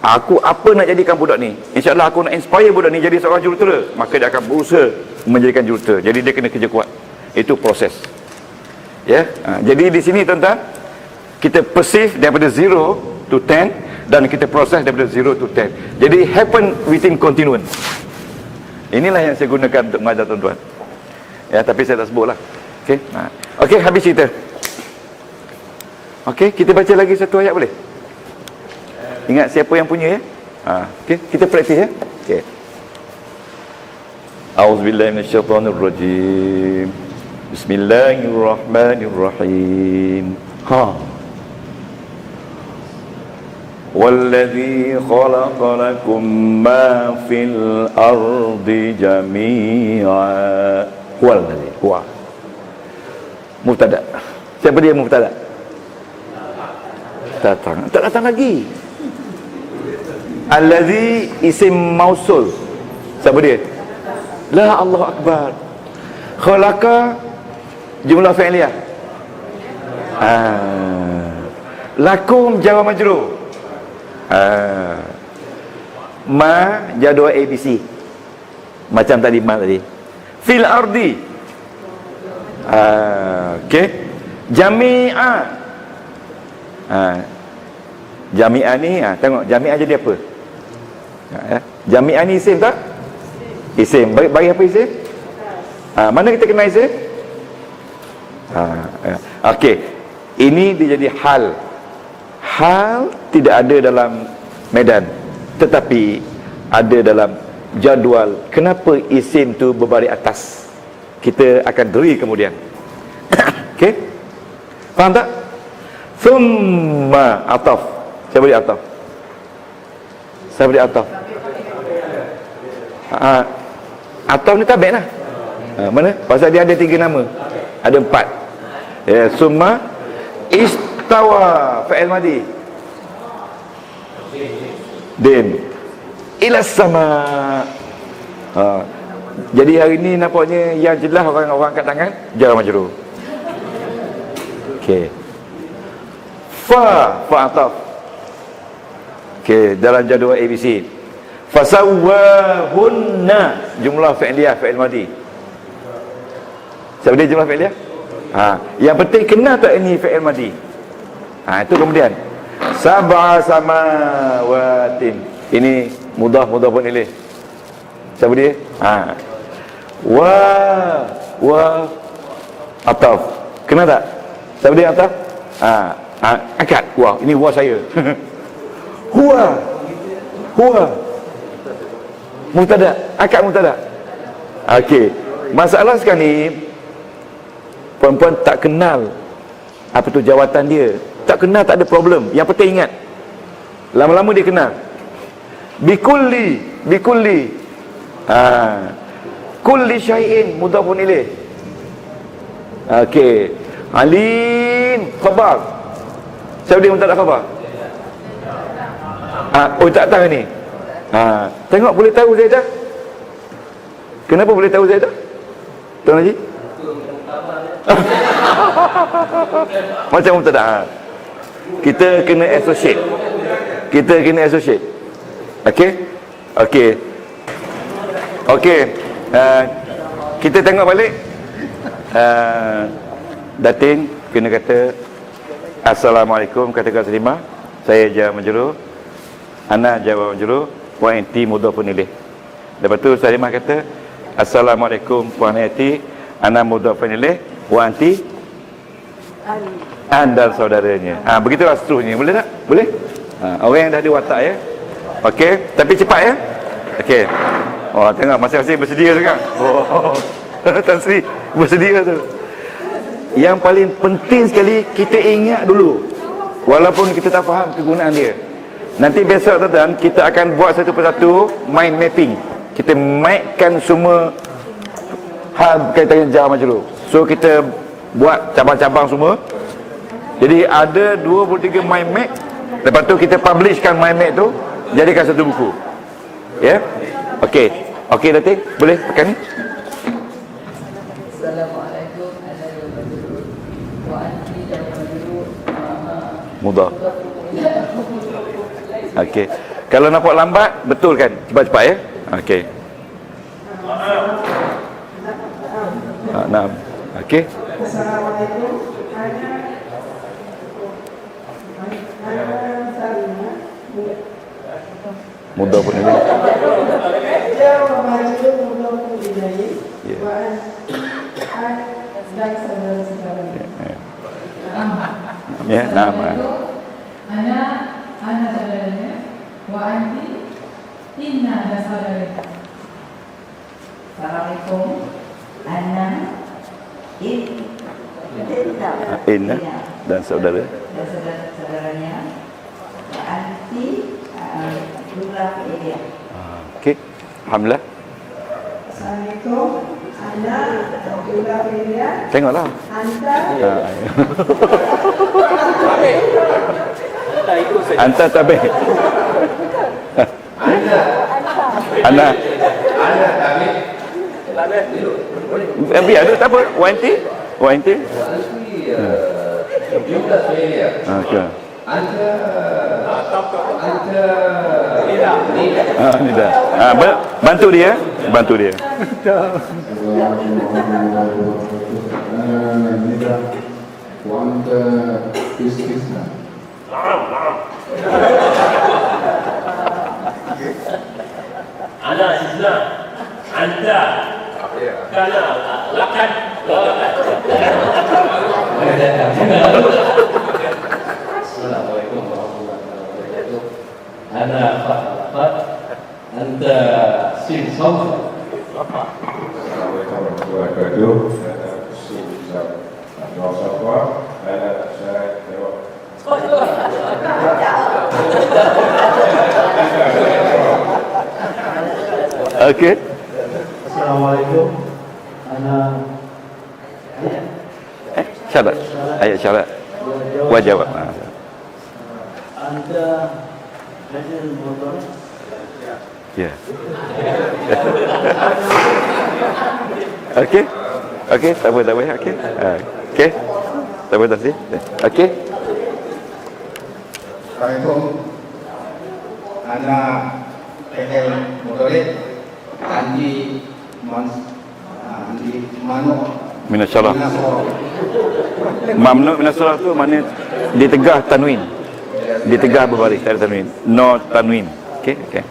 aku apa nak jadikan budak ni, insya-Allah aku nak inspire budak ni jadi seorang jurutera, maka dia akan berusaha menjadikan jurutera. Jadi dia kena kerja kuat. Itu proses. Ya. Jadi di sini tuan-tuan, kita perceive daripada 0 to 10 dan kita proses daripada 0 to 10. Jadi happen within continuum. Inilah yang saya gunakan untuk mengajar tuan-tuan. Ya, tapi saya tak sebutlah. Okey. Okey, habis cerita. Okey, kita baca lagi satu ayat boleh? Ingat siapa yang punya ya? Okey, kita praktis ya. Okey. A'udzubillahi minasyaitonirrajim. Bismillahirrahmanirrahim. Walladzi khalaqa lakum ma fil ardi jami'a. Huwallazi, huwa. Mubtada. Siapa dia mubtada? Tak datang lagi. Allazi isim mausul. Siapa dia? La, Allahu Akbar. Khalaqa jumlah fi'liyah. Lakum jar wa majrur. Ma jadual ABC. Macam tadi ma tadi. Fil ardi. Okey. Jami'a. Jami'a ni tengok jami'a jadi apa? Jami'a ni isim tak? Isim. Bagi apa isim? Mana kita kenal isim? Okey. Ini dia jadi hal. Hal tidak ada dalam medan, tetapi ada dalam jadual. Kenapa isim tu berbaris atas? Kita akan deri kemudian. Okey? Faham tak? Thumma ataf. Siapa dia ataf? Siapa dia ataf? Ataf ni tabik lah. Mana? Pasal dia ada 3 nama. Ada 4. Ya, summa istawa fa'il madi. Din ila sama. Jadi hari ni nampaknya yang jelas orang angkat tangan jar majrur. Okey. Fa ataf. Okey, dalam jadual ABC. Fasawwahunna jumlah fi'liyah fa'il madi. Siapa dia jumlah fi'liyah? Yang penting kena tak ini fi'il madi. Itu kemudian sab'a samawatin. Ini mudhaf pun ilaih. Siapa dia? Wa ataf. Kena tak? Siapa dia ataf? Angkat. Wah, ini wa saya. Huwa. Mubtada, akad mubtada. Okey. Masalah sekarang ni perempuan tak kenal apa tu jawatan dia. Tak kenal tak ada problem. Yang penting ingat. Lama-lama dia kenal. Bikulli. Kulli syai'in mudhafun ilaih. Okey. Alin khabar. Siapa dia mubtada khabar? Oh tak tahu ni. Tengok boleh tahu Zaidah. Kenapa boleh tahu Zaidah? Tuan Haji? Macam mubtada. Kita kena associate. Okey. Kita tengok balik. Datin kena kata Assalamualaikum, katakan Salimah. Saya jawab majrur. Ana jawab majrur. Wa anti mudhafun ilaih. Lepas tu Salimah kata Assalamualaikum puan Hayati, ana mudhafun ilaih, wa anti anda saudaranya. Begitulah seterusnya. Boleh tak? Boleh? Orang yang dah ada watak ya. Okey, tapi cepat ya. Okey. Oh, tengok masing-masing bersedia sekarang. Tan Sri bersedia tu. Yang paling penting sekali kita ingat dulu. Walaupun kita tak faham kegunaan dia. Nanti besok tuan-tuan kita akan buat satu persatu mind mapping. Kita mapkan semua hal berkaitan dengan jar majrur. So kita buat cabang-cabang semua. Jadi ada 23 mind map. Lepas tu kita publishkan mind map tu, jadikan satu buku. Ya? Okey. Okey Datin, boleh tekan ni. Assalamualaikum warahmatullahi wabarakatuh. Mudah. Okey. Kalau nampak lambat, betul kan? Cepat-cepat ya. Okey. Nah. Okey. Assalamualaikum. Mudah pun ini. Ya, nama. Ana saudaranya, wa anti inna dan saudaranya. Assalamualaikum. Ana Inna dan saudara. dan saudara-saudaranya. Wa anti Abdullah Elia. Okey. Alhamdulillah. Assalamualaikum. Anda Abdullah Elia. Tengoklah. Anda Anta tabih. Anda. Biar ada tak apa. Wanti. Okey. Ni dah. Bantu dia. وأنت باستثناء أنا استثناء أنت كان لقد Assalamualaikum warahmatullahi wabarakatuh. Ana Fahad, anta Sin Sauf. Assalamualaikum warahmatullahi wabarakatuh. Okey. Assalamualaikum. Ana Syarat. Ayat syarat. Wajawab. anta Hajar Motor. Ya. Okey. Tak apa. Okey. Tak apa tadi. Okey. Assalamualaikum. Ana PL Motorik Andi Mano Minasyarah. Mamnu minasyarah tu makna ditegah tanwin. Ditegah berbaris, tak ada tanwin. No tanwin. Okey. Assalamualaikum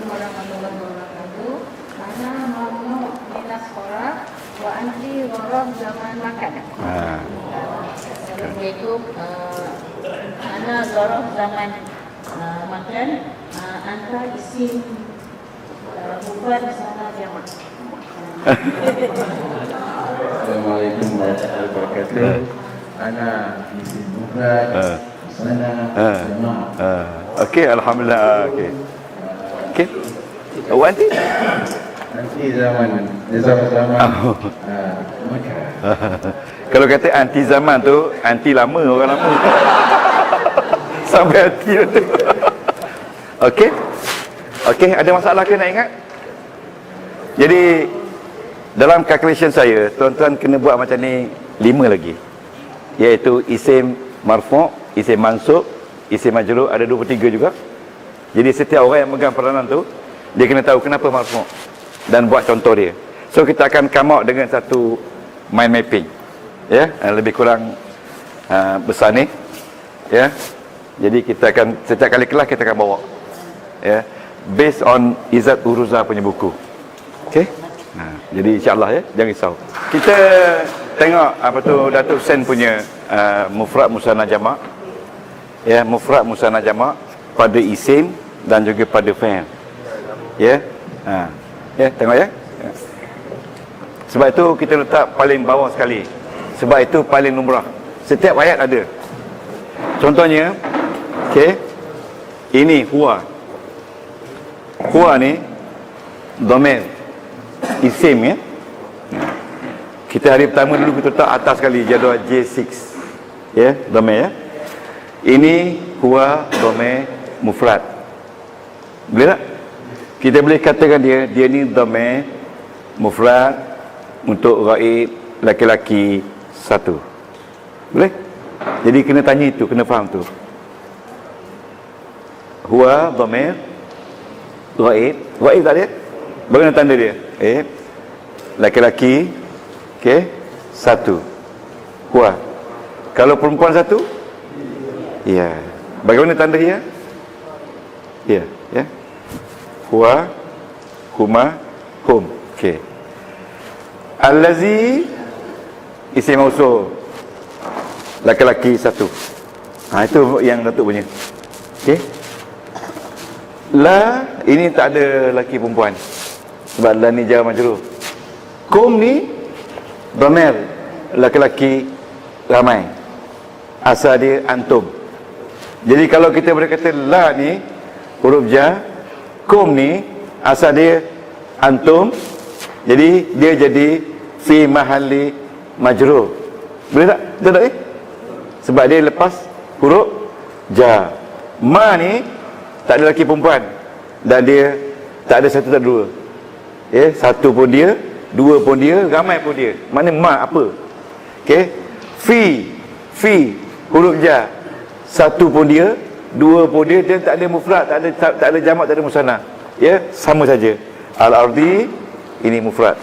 warahmatullahi wabarakatuh. Ana mamnu minas sekolah wa anti gharab zaman makan. Assalamualaikum. Ana zaraf zaman makan. Anta isim mufrad sana jamak. Assalamualaikum warahmatullahi wabarakatuh. Ana isim mufrad sana jamaah. Okey, alhamdulillah. Okey. Okey. Awak nanti? Nanti zaman Mekah. Kalau kata anti zaman tu, anti lama, orang lama. Sampai anti tu. Okey. Okey, ada masalah ke nak ingat? Jadi dalam calculation saya, tuan-tuan kena buat macam ni 5 lagi. Iaitu isim marfu', isim mansub, isim majrur, ada 23 juga. Jadi setiap orang yang megang peranan tu, dia kena tahu kenapa marfu' dan buat contoh dia. So kita akan come out dengan satu mind mapping. Ya, lebih kurang besar ni. Ya. Jadi kita akan setiap kali kelas kita akan bawa. Ya. Based on Izzat Uruza punya buku. Okey? Jadi insya-Allah ya, jangan risau. Kita tengok apa tu Datuk Sen punya mufrad musanna jamak. Ya, mufrad musanna jamak pada isim dan juga pada fi'il. Ya. Ya, tengok ya. Sebab itu kita letak paling bawah sekali. Sebab itu paling lumrah. Setiap ayat ada. Contohnya, okey. Ini huwa. Huwa ni dhamir isim ya. Kita hari pertama dulu kita letak atas sekali jadual J6. Ya, dhamir ya. Ini huwa dhamir mufrad. Boleh tak? Kita boleh katakan dia ni dhamir mufrad untuk ghaib laki-laki satu. Boleh? Jadi kena tanya itu, kena faham tu. Huwa dhamir ghaib. Ghaib tak dia? Bagaimana tanda dia? Laki-laki okey, satu. Huwa. Kalau perempuan satu? Ya. Bagaimana tanda dia? Ya, ya. Huwa, huma, hum. Okey. Allazi isim mausul. Laki-laki satu. Itu yang Datuk punya. Okey. La ini tak ada laki perempuan. Sebab la ni jar majrur. Kum ni dhamir laki-laki ramai. Asal dia antum. Jadi kalau kita berkata la ni huruf jar, kum ni asal dia antum. Jadi dia jadi fi mahalli majrur. Boleh tak? Betul tak? Sebab dia lepas huruf jar. Ma ni tak ada lelaki perempuan dan dia tak ada satu tak dua. Ya, satu pun dia, dua pun dia, ramai pun dia. Mana ma apa? Okey. Fi huruf jar. Satu pun dia, dua pun dia, dan tak ada mufrad, tak ada jamak, tak ada musanna. Ya, sama saja. Al-ardi ini mufrad.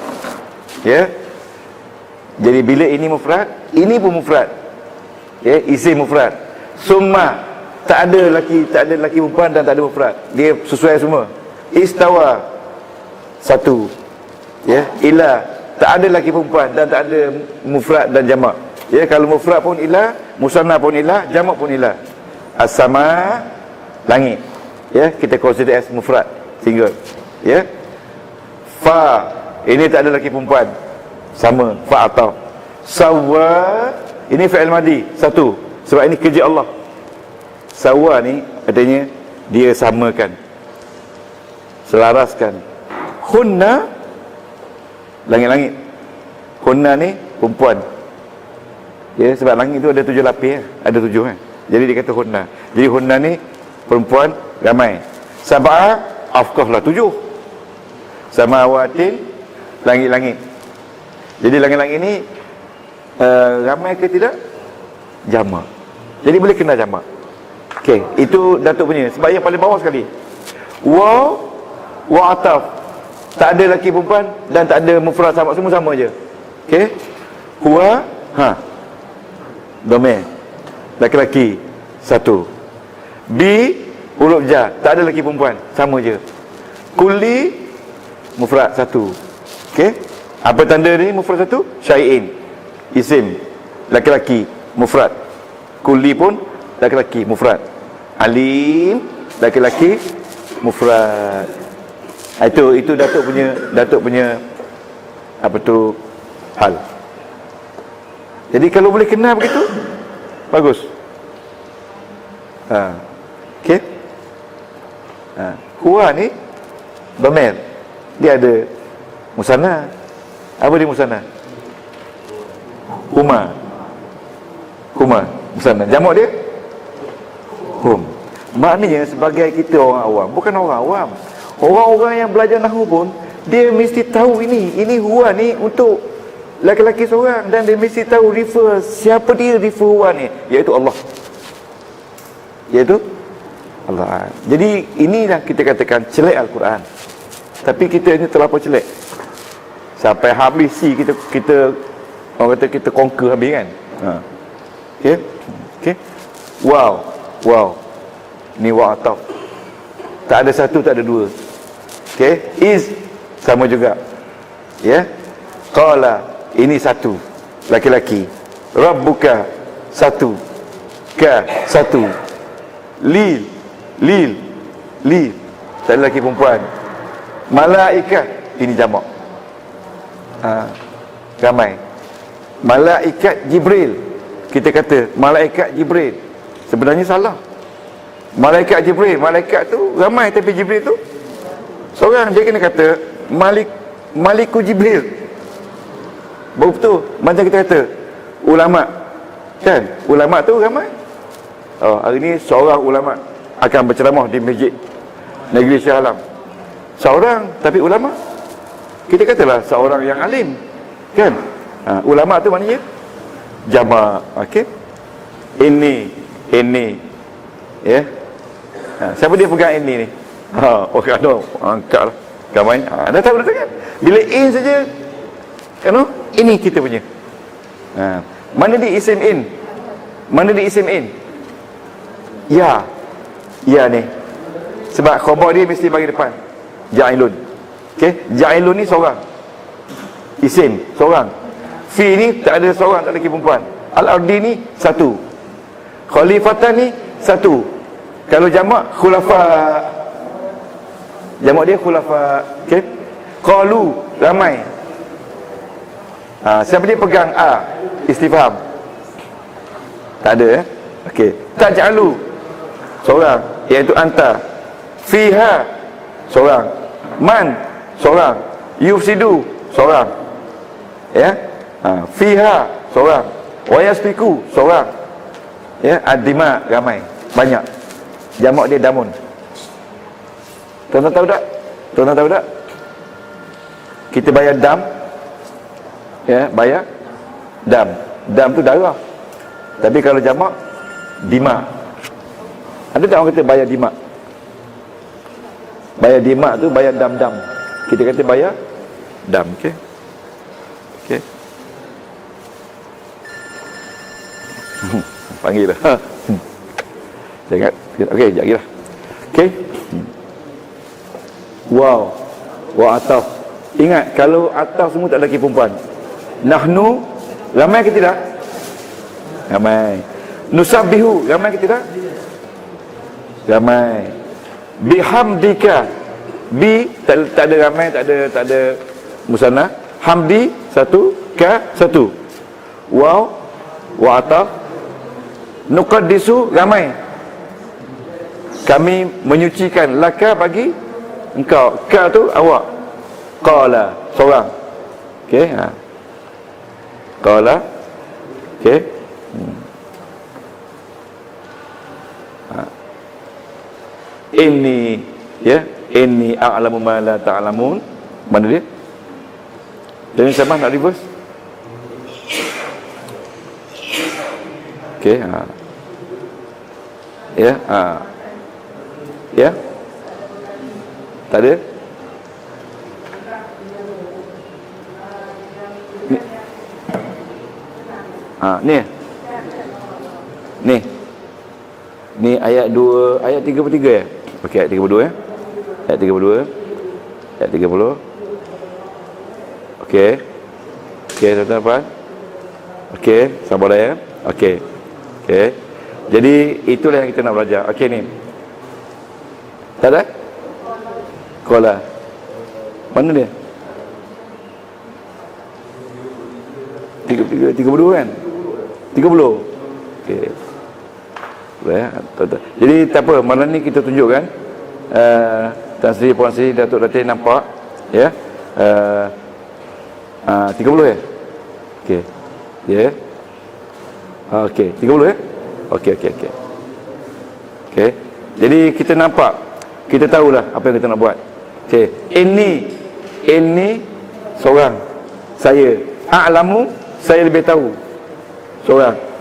Ya. Jadi bila ini mufrad, ini pun mufrad. Ya, isim mufrad. Summa tak ada laki perempuan dan tak ada mufrad. Dia sesuai semua. Istawa satu. Ya, ila tak ada laki perempuan dan tak ada mufrad dan jamak. Ya, kalau mufrad pun ila, musanna pun ila, jamak pun ila. As-sama langit. Ya, kita consider as mufrad single. Ya. Fa ini tak ada laki perempuan. Sama, fa atau. Sawa ini fi'il madi satu. Sebab ini kerja Allah. Sawa ni artinya dia samakan, selaraskan. Hunna langit-langit. Hunna ni perempuan. Ya, sebab langit tu ada 7 lapis ya. Ada 7 kan. Jadi dia kata hunna. Jadi hunna ni perempuan ramai. Sab'a afqahlah 7. Samawatin langit-langit. Jadi langit-langit ni ramai ke tidak? Jamak. Jadi boleh kena jamak. Okey, itu Datuk punya. Sebab yang paling bawah sekali. Wa ataf. Tak ada lelaki perempuan dan tak ada mufrad sama, semua sama je. Okey. Huwa dhamir. Laki-laki satu. Bi huruf jar. Tak ada lelaki perempuan, sama je. Kulli mufrad satu. Okey. Apa tanda ni mufrad satu? Syai'in. Isim laki-laki mufrad. Kulli pun laki-laki mufrad. Alim laki-laki mufrad. Itu Datuk punya apa tu hal. Jadi kalau boleh kenal begitu bagus. Okey. Huwa ni dhamir. Dia ada musanna. Apa dia musanna? Huma musanna. Jamak dia hum. Maknanya sebagai kita orang awam, bukan orang awam, orang-orang yang belajar nahwu pun dia mesti tahu ini huwa ni untuk laki-laki seorang, dan dia mesti tahu refer siapa dia refer huwa ni, iaitu Allah. Jadi inilah kita katakan celak Al-Quran. Tapi kita ni terlalu celak. Sampai habis kita orang kata kita conquer habis kan. Okey. Wow. Ni wa ataf. Tak ada satu, tak ada dua. Okey. Is sama juga. Ya. Qala, ini satu. Laki-laki. Rabbuka, satu. Ka, satu. Lil. Tak ada lelaki perempuan. Malaikat, ini jamak. Ramai. Malaikat Jibril, kita kata malaikat Jibril, sebenarnya salah. Malaikat Jibril, malaikat tu ramai, tapi Jibril tu seorang. Dia kena kata Maliku Jibril. Baru betul. Macam kita kata ulama, kan? Ulama tu ramai. Hari ni seorang ulama akan berceramah di masjid Negeri Shah Alam. Seorang, tapi ulama. Kita katalah seorang yang alim, kan? Ulama tu maknanya jamak. Okey. Ini ya. Siapa dia pegang ini ni? Okey, ada angkatlah. Gamai. Dah tahu kan? Bila in saja, kan? Ini kita punya. Mana di isim in? Mana di isim in? Ya ni. Sebab khabar dia mesti bagi depan. Ja'ilun. Okey, Ja'ilun ni seorang. Isim seorang. Fi ni tak ada seorang, tak ada lelaki perempuan. Al-Ardi ni satu. Khalifatan ni satu. Kalau jamak khulafa, jamak dia khulafa. Okey. Qalu, ramai. Siapa dia pegang a? Istifham. Tak ada Okey. Taj'alu, seorang, iaitu anta. Fiha, seorang. Man, seorang. Yufsidu, seorang. Ya. Fiha, seorang. Wa yasfiku, seorang. Ya. Ad-dima, ramai, banyak. Jamak dia damun. Tuan-tuan tahu tak? Kita bayar dam. Ya, bayar dam. Dam tu darah. Tapi kalau jamak dima. Ada tak orang kata bayar dima? Bayar dima tu bayar dam-dam. Kita kata bayar dam. Okey. Panggil lah. Jangan. Okey, sekejap lagi lah. Okey. Wow. Ataf. Ingat, kalau ataf semua tak ada lelaki perempuan. Nahnu, ramai ke tidak? Ramai. Nusabbihu, ramai ke tidak? Ramai. Bihamdika, bi tak ada ramai, tak ada musanna. Hamdi satu, ka satu. Wow, wa ataf. Nuqaddisu, ramai. Kami menyucikan, laka bagi engkau, ka tu awak. Qala, seorang. Okey, Qala. Okey. Inni, ya, inni a'lamu ma la ta'lamun. Mana dia? Jadi sama nak reverse. Okey, Ya, Ya. Tak ada? Ni ayat 2, ayat 33 ya? Okey, ayat 32 ya. Ayat 32. Ayat 30. Okey. Okey, tuan-tuan. Okey, sabar ya. Okey. Jadi itulah yang kita nak belajar. Okey ni. Tak ada? Kola. Mana dia? 30 kan? 30. Okey. Ya, jadi tak apa, malam ni kita tunjukkan Tan Sri, Puan Sri, Datuk Datin nampak ya. 30 ya? Okey. Ya. Okey, 30 ya? Okey. Okey. Jadi kita nampak, kita tahulah apa yang kita nak buat. Okey. Ini seorang. Saya a'lamu, saya lebih tahu. Seorang.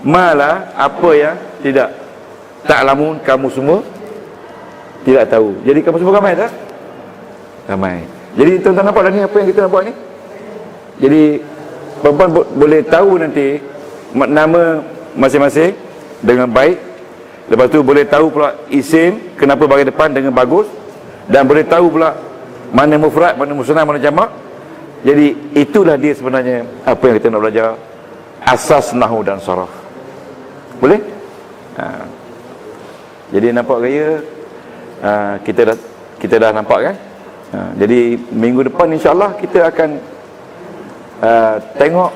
Malah apa yang tidak ta'lamun, kamu semua tidak tahu. Jadi kamu semua ramai tak? Ramai. Jadi tuan-tuan nampak dah ni apa yang kita nak buat ni? Jadi perempuan boleh tahu nanti nama masing-masing dengan baik. Lepas tu boleh tahu pula isim kenapa bagi depan dengan bagus, dan boleh tahu pula mana mufrad, mana musnad, mana jamak. Jadi itulah dia sebenarnya apa yang kita nak belajar, asas nahwu dan saraf. Boleh? Jadi nampak gaya kita dah nampak kan? Jadi minggu depan insya-Allah kita akan tengok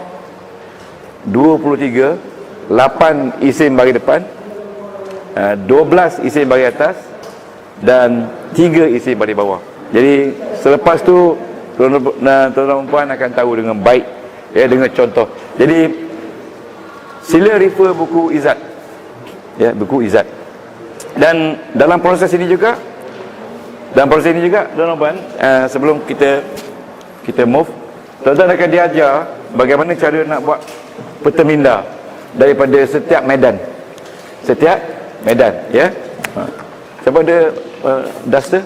23 8 isim bagi depan, 12 isim bagi atas, dan 3 isim bagi bawah. Jadi selepas tu tuan-tuan dan puan akan tahu dengan baik ya, dengan contoh. Jadi sila refer buku Izzat ya, buku Izzat. Dan dalam proses ini juga tuan-tuan dan puan, sebelum kita move, tuan-tuan akan diajar bagaimana cara nak buat peta minda daripada setiap medan ya. Siapa ada duster?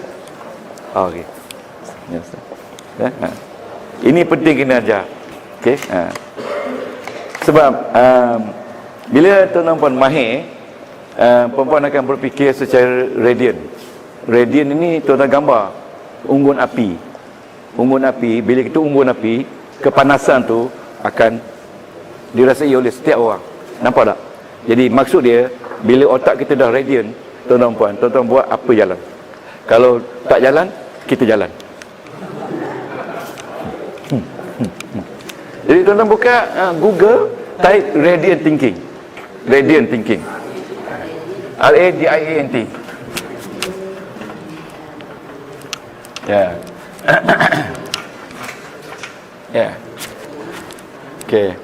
Okey. Yes. Ini penting kena ajar. Okey. Sebab bila tuan-tuan puan mahir, perempuan akan berfikir secara radian. Radian ini tuan-tuan gambar unggun api. Unggun api, bila kita unggun api, kepanasan tu akan dirasai oleh setiap orang. Nampak tak? Jadi maksud dia, bila otak kita dah radian, tuan-tuan puan, tuan-tuan buat apa jalan. Kalau tak jalan, kita jalan. Jadi tuan-tuan buka Google, type radiant thinking. Radiant thinking. RADIANT. Ya. Ya. Okey.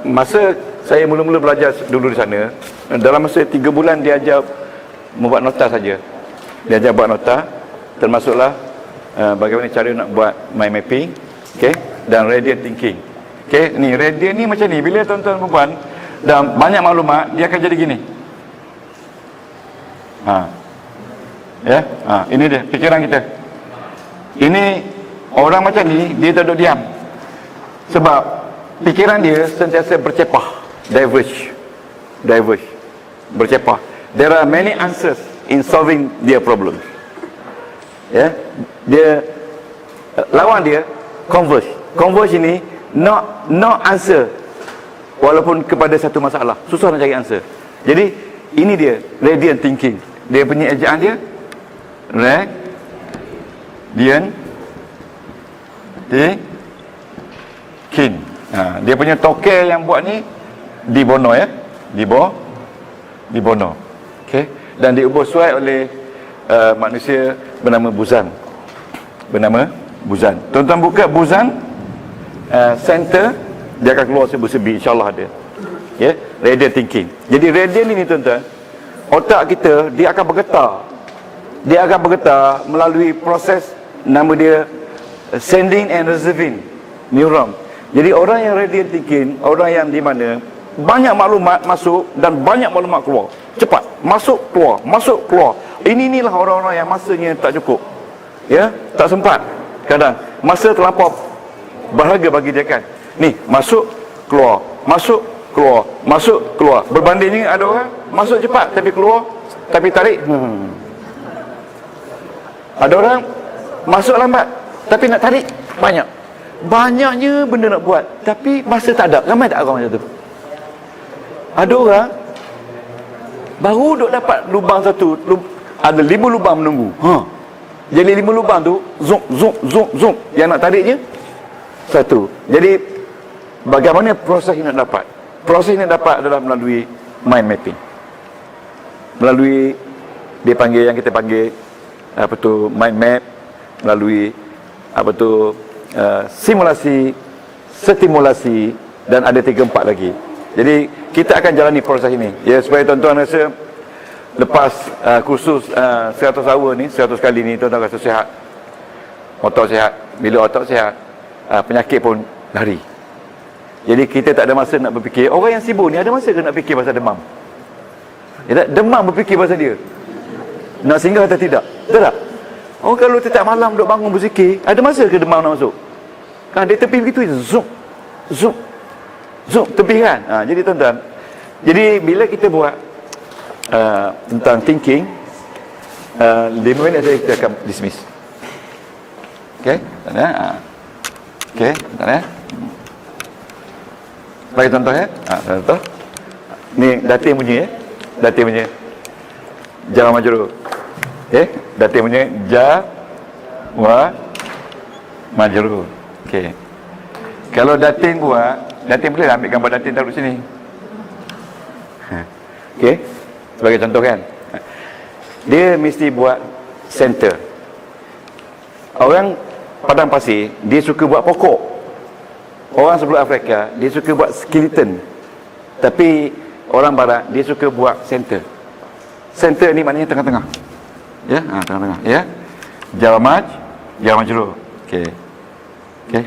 Masa saya mula-mula belajar dulu di sana, dalam masa 3 bulan dia ajar membuat nota saja. Dia ajar buat nota, termasuklah bagaimana cara nak buat mind mapping, okey, dan radiant thinking. Okey, ni radiant ni macam ni, bila tuan-tuan perempuan dah banyak maklumat, dia akan jadi gini. Ya, ini dia fikiran kita. Ini orang macam ni, dia tak duduk diam. Sebab fikiran dia sentiasa bercepah, diverge, bercepah. There are many answers in solving their problem. Ya, dia lawan dia converge. Converge ini no answer, walaupun kepada satu masalah susah nak cari answer. Jadi ini dia radiant thinking. Dia punya ejaan dia radiant thinking. Dia punya tokel yang buat ni Di Bono ya, Di Bono. Okey, dan diubah suai oleh manusia bernama Buzan. Tuan-tuan buka Buzan center, dia akan keluar serba-serbi, insya-Allah ada. Ya, radiant thinking. Jadi radiant ini tuan-tuan, otak kita dia akan bergetar melalui proses nama dia sending and receiving neuron. Jadi orang yang radiant thinking, orang yang di mana banyak maklumat masuk dan banyak maklumat keluar. Cepat, masuk keluar. Inilah orang-orang yang masanya tak cukup. Ya, tak sempat. Kadang masa terlampau berharga bagi dia kan. Ni, masuk keluar. Berbandingnya ada orang masuk cepat tapi keluar, tapi tarik. Ada orang masuk lambat tapi nak tarik banyak. banyaknya benda nak buat, tapi masa tak ada. Ramai tak orang macam tu? Ada orang baru duk dapat lubang satu, ada 5 lubang menunggu. Jadi 5 lubang tu zoom. Yang nak tarik je satu. Jadi bagaimana proses ini nak dapat? Proses ini dapat adalah melalui mind mapping. Melalui dia panggil, yang kita panggil apa tu, mind map, melalui apa tu, simulasi, stimulasi, dan ada 3-4 lagi. Jadi kita akan jalani proses ini ya, supaya tuan-tuan rasa lepas kursus 100 hour ni, 100 kali ni, tuan-tuan rasa sihat, otak sihat. Bila otak sihat, penyakit pun lari. Jadi kita tak ada masa nak berfikir. Orang yang sibuk ni ada masa ke nak fikir pasal demam? Ya, demam berfikir pasal dia nak singgah atau tidak? Betul tak? Oh, kalau setiap malam duk bangun berzikir, ada masa ke demam nak masuk? Kan dia tepi begitu je, zoom tepi kan. Jadi tuan-tuan, jadi bila kita buat tentang thinking, 5 minit saja kita akan dismiss. Okey, tak ada. Okey, tak ada. Bagi contoh ya. Contoh. Ni dating punya ya. Dating punya jar majrur. Okey, dating punya jar wa majrur. Okey. Kalau dating buat, dating boleh ambil gambar dating taruh sini. Okey. Sebagai contoh kan. Dia mesti buat center. Orang padang pasir, dia suka buat pokok. Orang sebelah Afrika, dia suka buat skeleton. Tapi orang barat, dia suka buat center. Center ni maknanya tengah-tengah. Ya, tengah-tengah, ya. Jar majrur. Okey. Okey.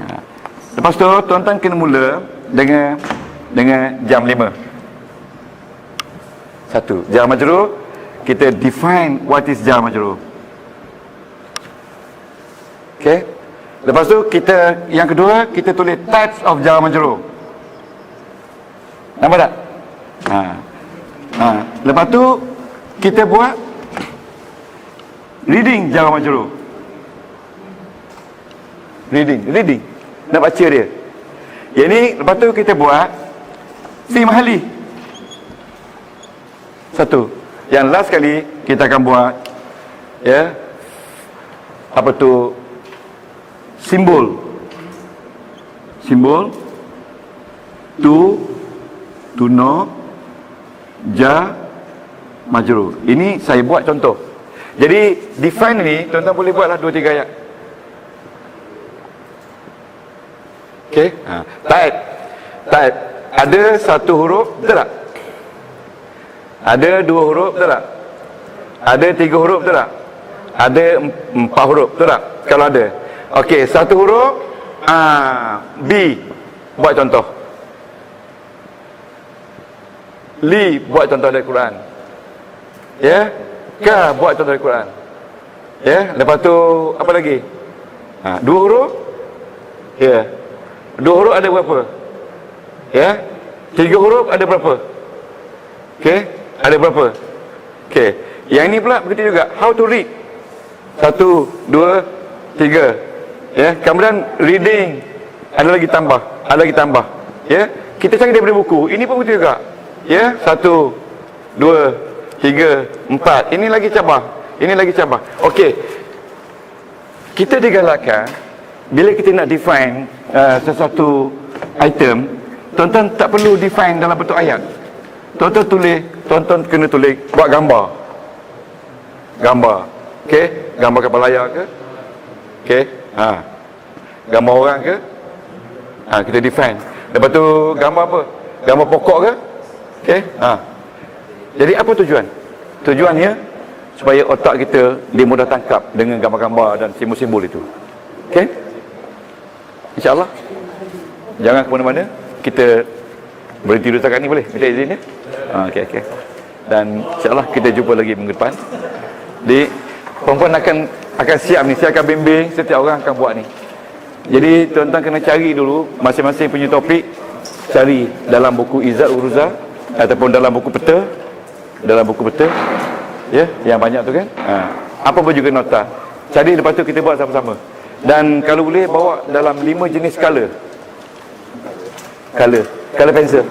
Lepas tu tuan-tuan kena mula dengan jam 5. Satu, jar majrur, kita define what is jar majrur. Okey. Lepas tu kita, yang kedua, kita tulis types of jar majrur. Nampak tak? Lepas tu kita buat reading jar majrur. Reading. Nak baca dia. Yang ni, lepas tu kita buat fi mahali. Satu. Yang last kali kita akan buat ya, apa tu, simbol to know jar majrur. Ini saya buat contoh. Jadi define ni tuan-tuan boleh buatlah 2-3 ayat. Okey. Type. Ada 1 huruf, betul tak? Ada 2 huruf, betul tak? Ada 3 huruf, betul tak? Ada 4 huruf, betul tak? Kalau ada. Okey, 1 huruf B, buat contoh. Li, buat contoh dari Quran. Ya. Ka, buat contoh dari Quran. Ya. Lepas tu apa lagi? 2 huruf. Ya. 2 huruf ada berapa? Ya. 3 huruf ada berapa? Okey, ada berapa? Okey. Yang ini pula begitu juga. How to read? 1, 2, 3. Ya, kemudian reading ada lagi tambah. Ya, kita cari daripada buku. Ini pun begitu juga. Ya, 1, 2, 3, 4. Ini lagi cabang. Okey. Kita digalakkan bila kita nak define sesuatu item, tuan-tuan tak perlu define dalam bentuk ayat. Tuan-tuan kena tulis, buat gambar. Okey, gambar kapal layar ke? Okey. Gambar orang ke? Kita define. Lepas tu gambar apa? Gambar pokok ke? Okey. Jadi apa tujuan? Tujuannya supaya otak kita dia mudah tangkap dengan gambar-gambar dan simbol-simbol itu. Okey? InsyaAllah. Jangan ke mana-mana. Kita berhenti dulu setakat ni, boleh? Minta izin ya? Okey. Dan insyaAllah kita jumpa lagi minggu depan. Di perempuan akan siap ni, saya akan bimbing, setiap orang akan buat ni. Jadi tuan-tuan kena cari dulu masing-masing punya topik, cari dalam buku Izzat Uruza ataupun dalam buku peta, ya, yang banyak tu kan. Apa pun juga nota. Cari, lepas tu kita buat sama-sama. Dan kalau boleh bawa dalam 5 jenis color pensel.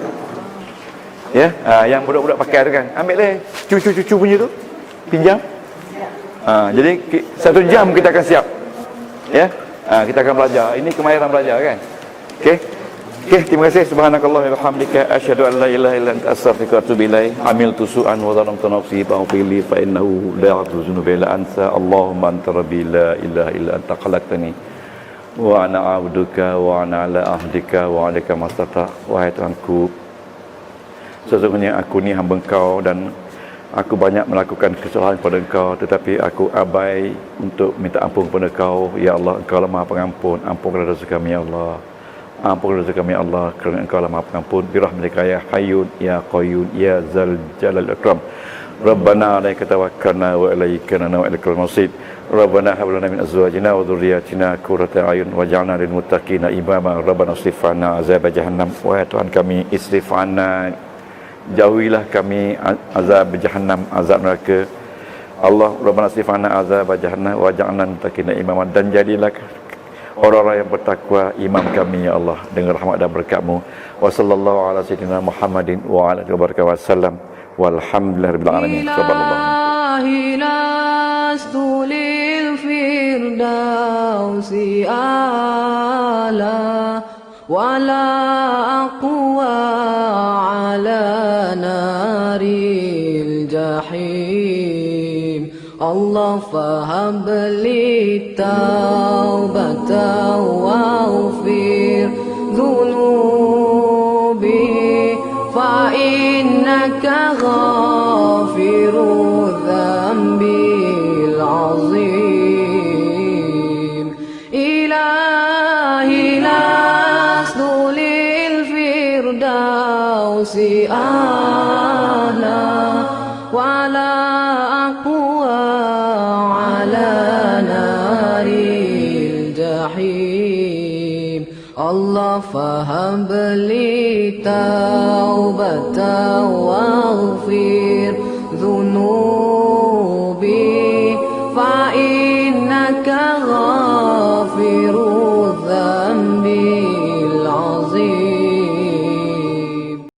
Ya, yang budak-budak pakai tu kan. Ambil lah cucu-cucu punya tu. Pinjam. Jadi 1 jam kita akan siap. Ya. Kita akan belajar. Ini kemahiran belajar kan. Okey. Okey, terima kasih. Subhanakallah wa bihamdika asyhadu an la ilaha illa anta astaghfiruka wa atubu ilaik. Amiltu su'an wa zalamtu nafsi faghfir li fa innahu la yaghfiru dzunuba illa anta. Allahumma anta rabbi la ilaha illa anta khalaqtani wa ana 'abduka wa ana 'ala ahdika wa 'alaika mastata. Wahai Tuhanku, sesungguhnya aku ni hamba Engkau dan aku banyak melakukan kesalahan kepada Engkau, tetapi aku abai untuk minta ampun kepada Engkau. Ya Allah, Engkau lah Maha Pengampun. Ampunkanlah dosa kami ya Allah. Ampunkanlah dosa kami ya Allah, kerana Engkau lah Maha Pengampun. Birahmatika ya Hayyun ya Qayyum ya Zal Jalal Ikram. Rabbana 'alaika tawakkalna wa ilaika wa ilaikal masir. Rabbana hab lana min azwajina wa dhurriyyatina qurrata a'yun waj'alna lil muttaqina imama. Rabbana isrif 'anna azab jahannam. Wahai Tuhan kami, isrif 'anna, jauhilah kami azab jahannam, azab neraka. Allah, Rabbana isrif 'anna azab jahannam waj'alna lil muttaqina imama, dan jadilah orang-orang yang bertakwa imam kami ya Allah dengan rahmat dan berkat-Mu. Wa sallallahu ala sayyidina Muhammadin wa ala alihi wa sallam. Walhamdulillahirabbil alamin. Lastu lil firdausi ala wala aqwa ala naril jahim. Allah fahab li taubata waghfir dhunubi fa innaka ghafiru dhanbil azim. Ilahi lastu lil firdausi a'la wala aqwa ala naril jahim. Allah fahab li taubata wa